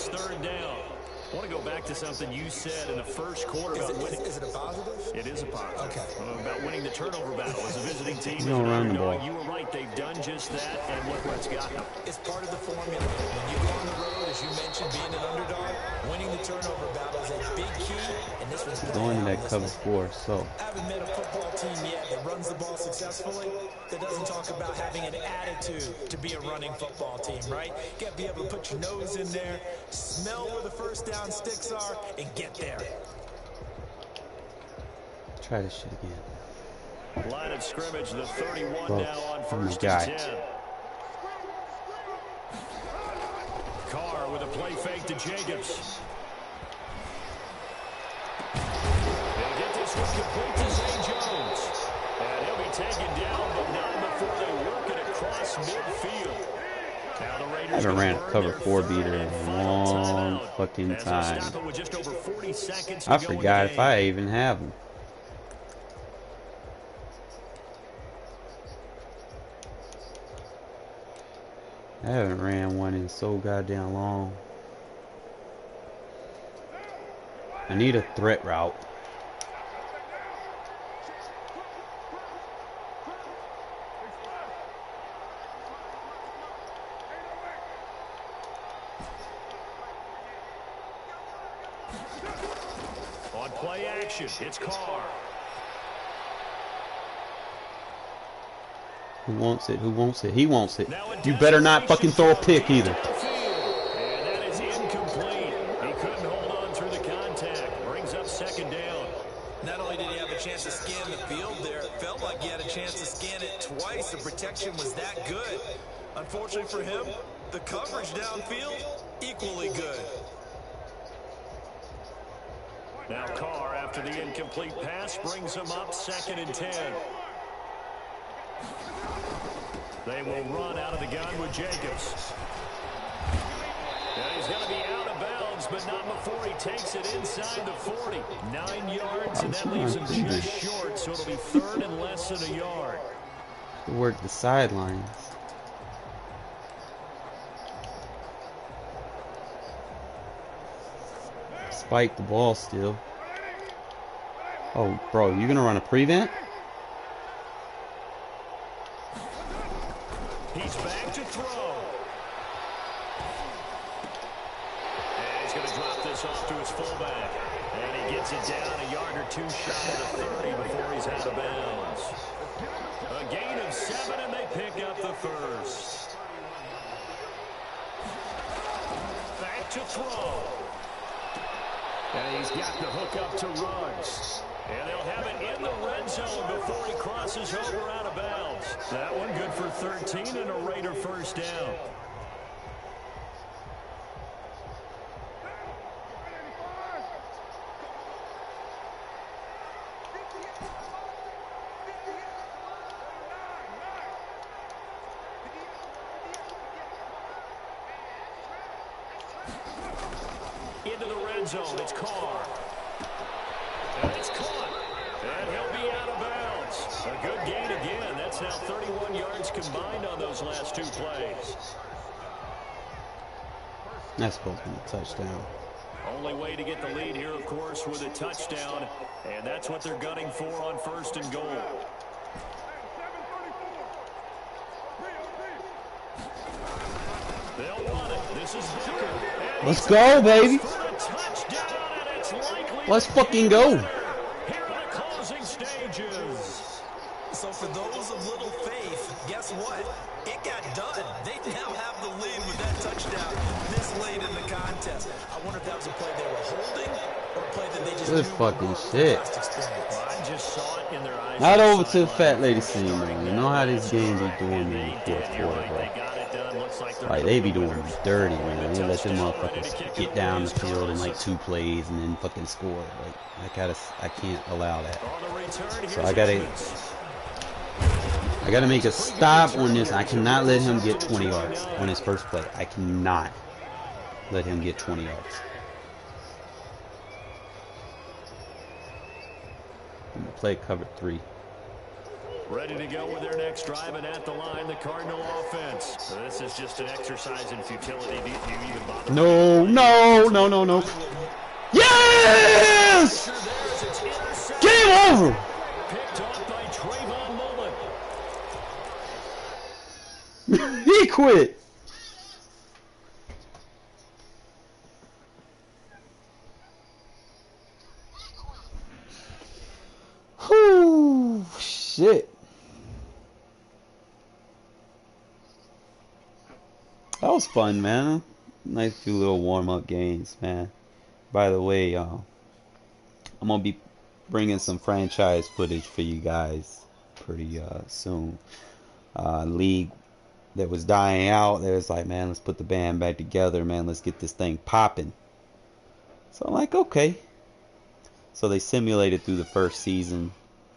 To something you said in the first quarter about winning. Is it a positive? It is a positive. Okay. About winning the turnover battle as a visiting team. You don't run the ball. You were right. They've done just that, and look where it's got them. It's part of the formula. When you go on the road, as you mentioned, being an underdog, winning the turnover battle is a big key, and this one's going to that cover 4, so. I haven't met a football team yet that runs the ball successfully that doesn't talk about having an attitude to be a running football team, right? You got to be able to put your nose in there, smell where the first down sticks are, and get there. Try this shit again. Line of scrimmage, the 31 now on first and 10. Carr with a play fake to Jacobs. They'll get this one complete to Zay Jones. And he'll be taken down, but not before they work it across midfield. I haven't ran a cover 4 beater in a long fucking time. I forgot if I even have them. I haven't ran one in so goddamn long. I need a threat route. On play action, it's Carr. Who wants it? Who wants it? He wants it. You better not fucking throw a pick either. And that is incomplete. He couldn't hold on through the contact. Brings up second down. Not only did he have a chance to scan the field there, it felt like he had a chance to scan it twice. The protection was that good. Unfortunately for him, the coverage downfield, equally good. Now Carr, after the incomplete pass, brings him up 2nd and 10. They will run out of the gun with Jacobs. And he's going to be out of bounds, but not before he takes it inside the 40. 9 yards, and that leaves him just short, so it'll be 3rd and less than a yard. Work the sidelines. Spike the ball still. Oh, bro, you gonna run a prevent? He's back to throw. And he's going to drop this off to his fullback. And he gets it down a yard or 2 shy of the 30 before he's out of bounds. A gain of 7, and they pick up the first. Back to throw. And he's got the hook up to Ruggs. And they'll have it in the red zone before he crosses over out of bounds. That one good for 13 and a Raider first down. Into the red zone, it's Carr. And it's caught. And he'll be out of bounds. A good gain again. That's now 31 yards combined on those last 2 plays. That's supposed to be a touchdown. Only way to get the lead here, of course, with a touchdown. And that's what they're gunning for on 1st and goal. They'll run it. This is Booker. Let's go, baby. Let's fucking go. Here are the closing stages. So for those of little faith, guess but it got done. They now have the lead with that touchdown this late in the contest. I wonder if that was a play they were holding or a play that they just this fucking shit. I just saw it in their eyes. Not over to the fat lady scene, man. You know how this game be doing in the fourth quarter, bro. Like, they be doing dirty, man. They let them motherfuckers get down the field in like 2 plays and then fucking score. Like, I can't allow that. So I gotta make a stop on this. I cannot let him get 20 yards on his first play. I cannot let him get 20 yards. I'm gonna play cover 3. Ready to go with their next drive, and at the line, the Cardinal offense. So this is just an exercise in futility. Do you even bother? No, no, no, no, no. Yes! Game over! Picked off by Trayvon Mullen. He quit. Whew, shit. That was fun, man. Nice few little warm-up games, man. By the way, I'm gonna be bringing some franchise footage for you guys pretty soon. League that was dying out, they was like, man, let's put the band back together, man. Let's get this thing popping. So I'm like, okay. So they simulated through the first season,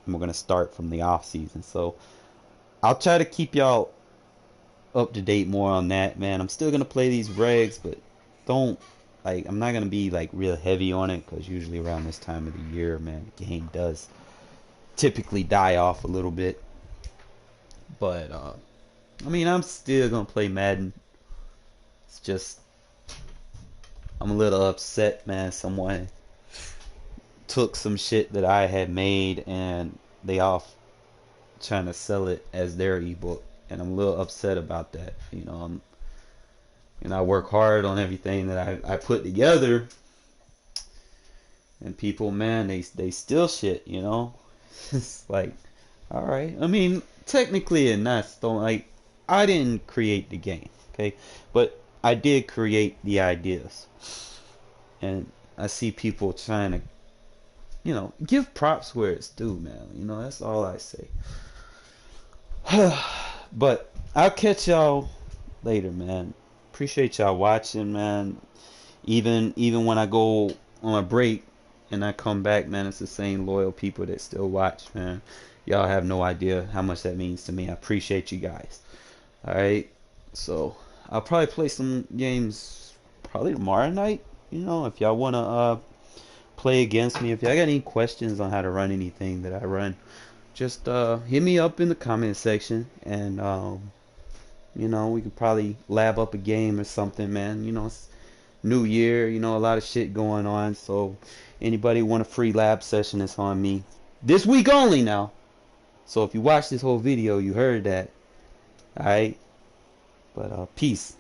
and we're gonna start from the off season. So I'll try to keep y'all up to date more on that, man. I'm still gonna play these regs, but I'm not gonna be like real heavy on it, because usually around this time of the year, man, the game does typically die off a little bit. But I mean, I'm still gonna play Madden. It's just I'm a little upset, man. Someone took some shit that I had made and they off trying to sell it as their ebook, and I'm a little upset about that. You know, I work hard on everything that I put together, and people, man, they steal shit. You know, it's like, all right. I mean, technically, and that's like, I didn't create the game, okay, but I did create the ideas, and I see people trying to, you know, give props where it's due, man. You know, that's all I say. But I'll catch y'all later, man. Appreciate y'all watching, man. Even when I go on a break and I come back, man, it's the same loyal people that still watch, man. Y'all have no idea how much that means to me. I appreciate you guys. Alright, so I'll probably play some games probably tomorrow night. You know, if y'all wanna play against me, if y'all got any questions on how to run anything that I run, just hit me up in the comment section, and you know, we could probably lab up a game or something, man. You know, it's new year, you know, a lot of shit going on, so anybody want a free lab session, it's on me. This week only now. So if you watched this whole video, you heard that. Alright? But peace.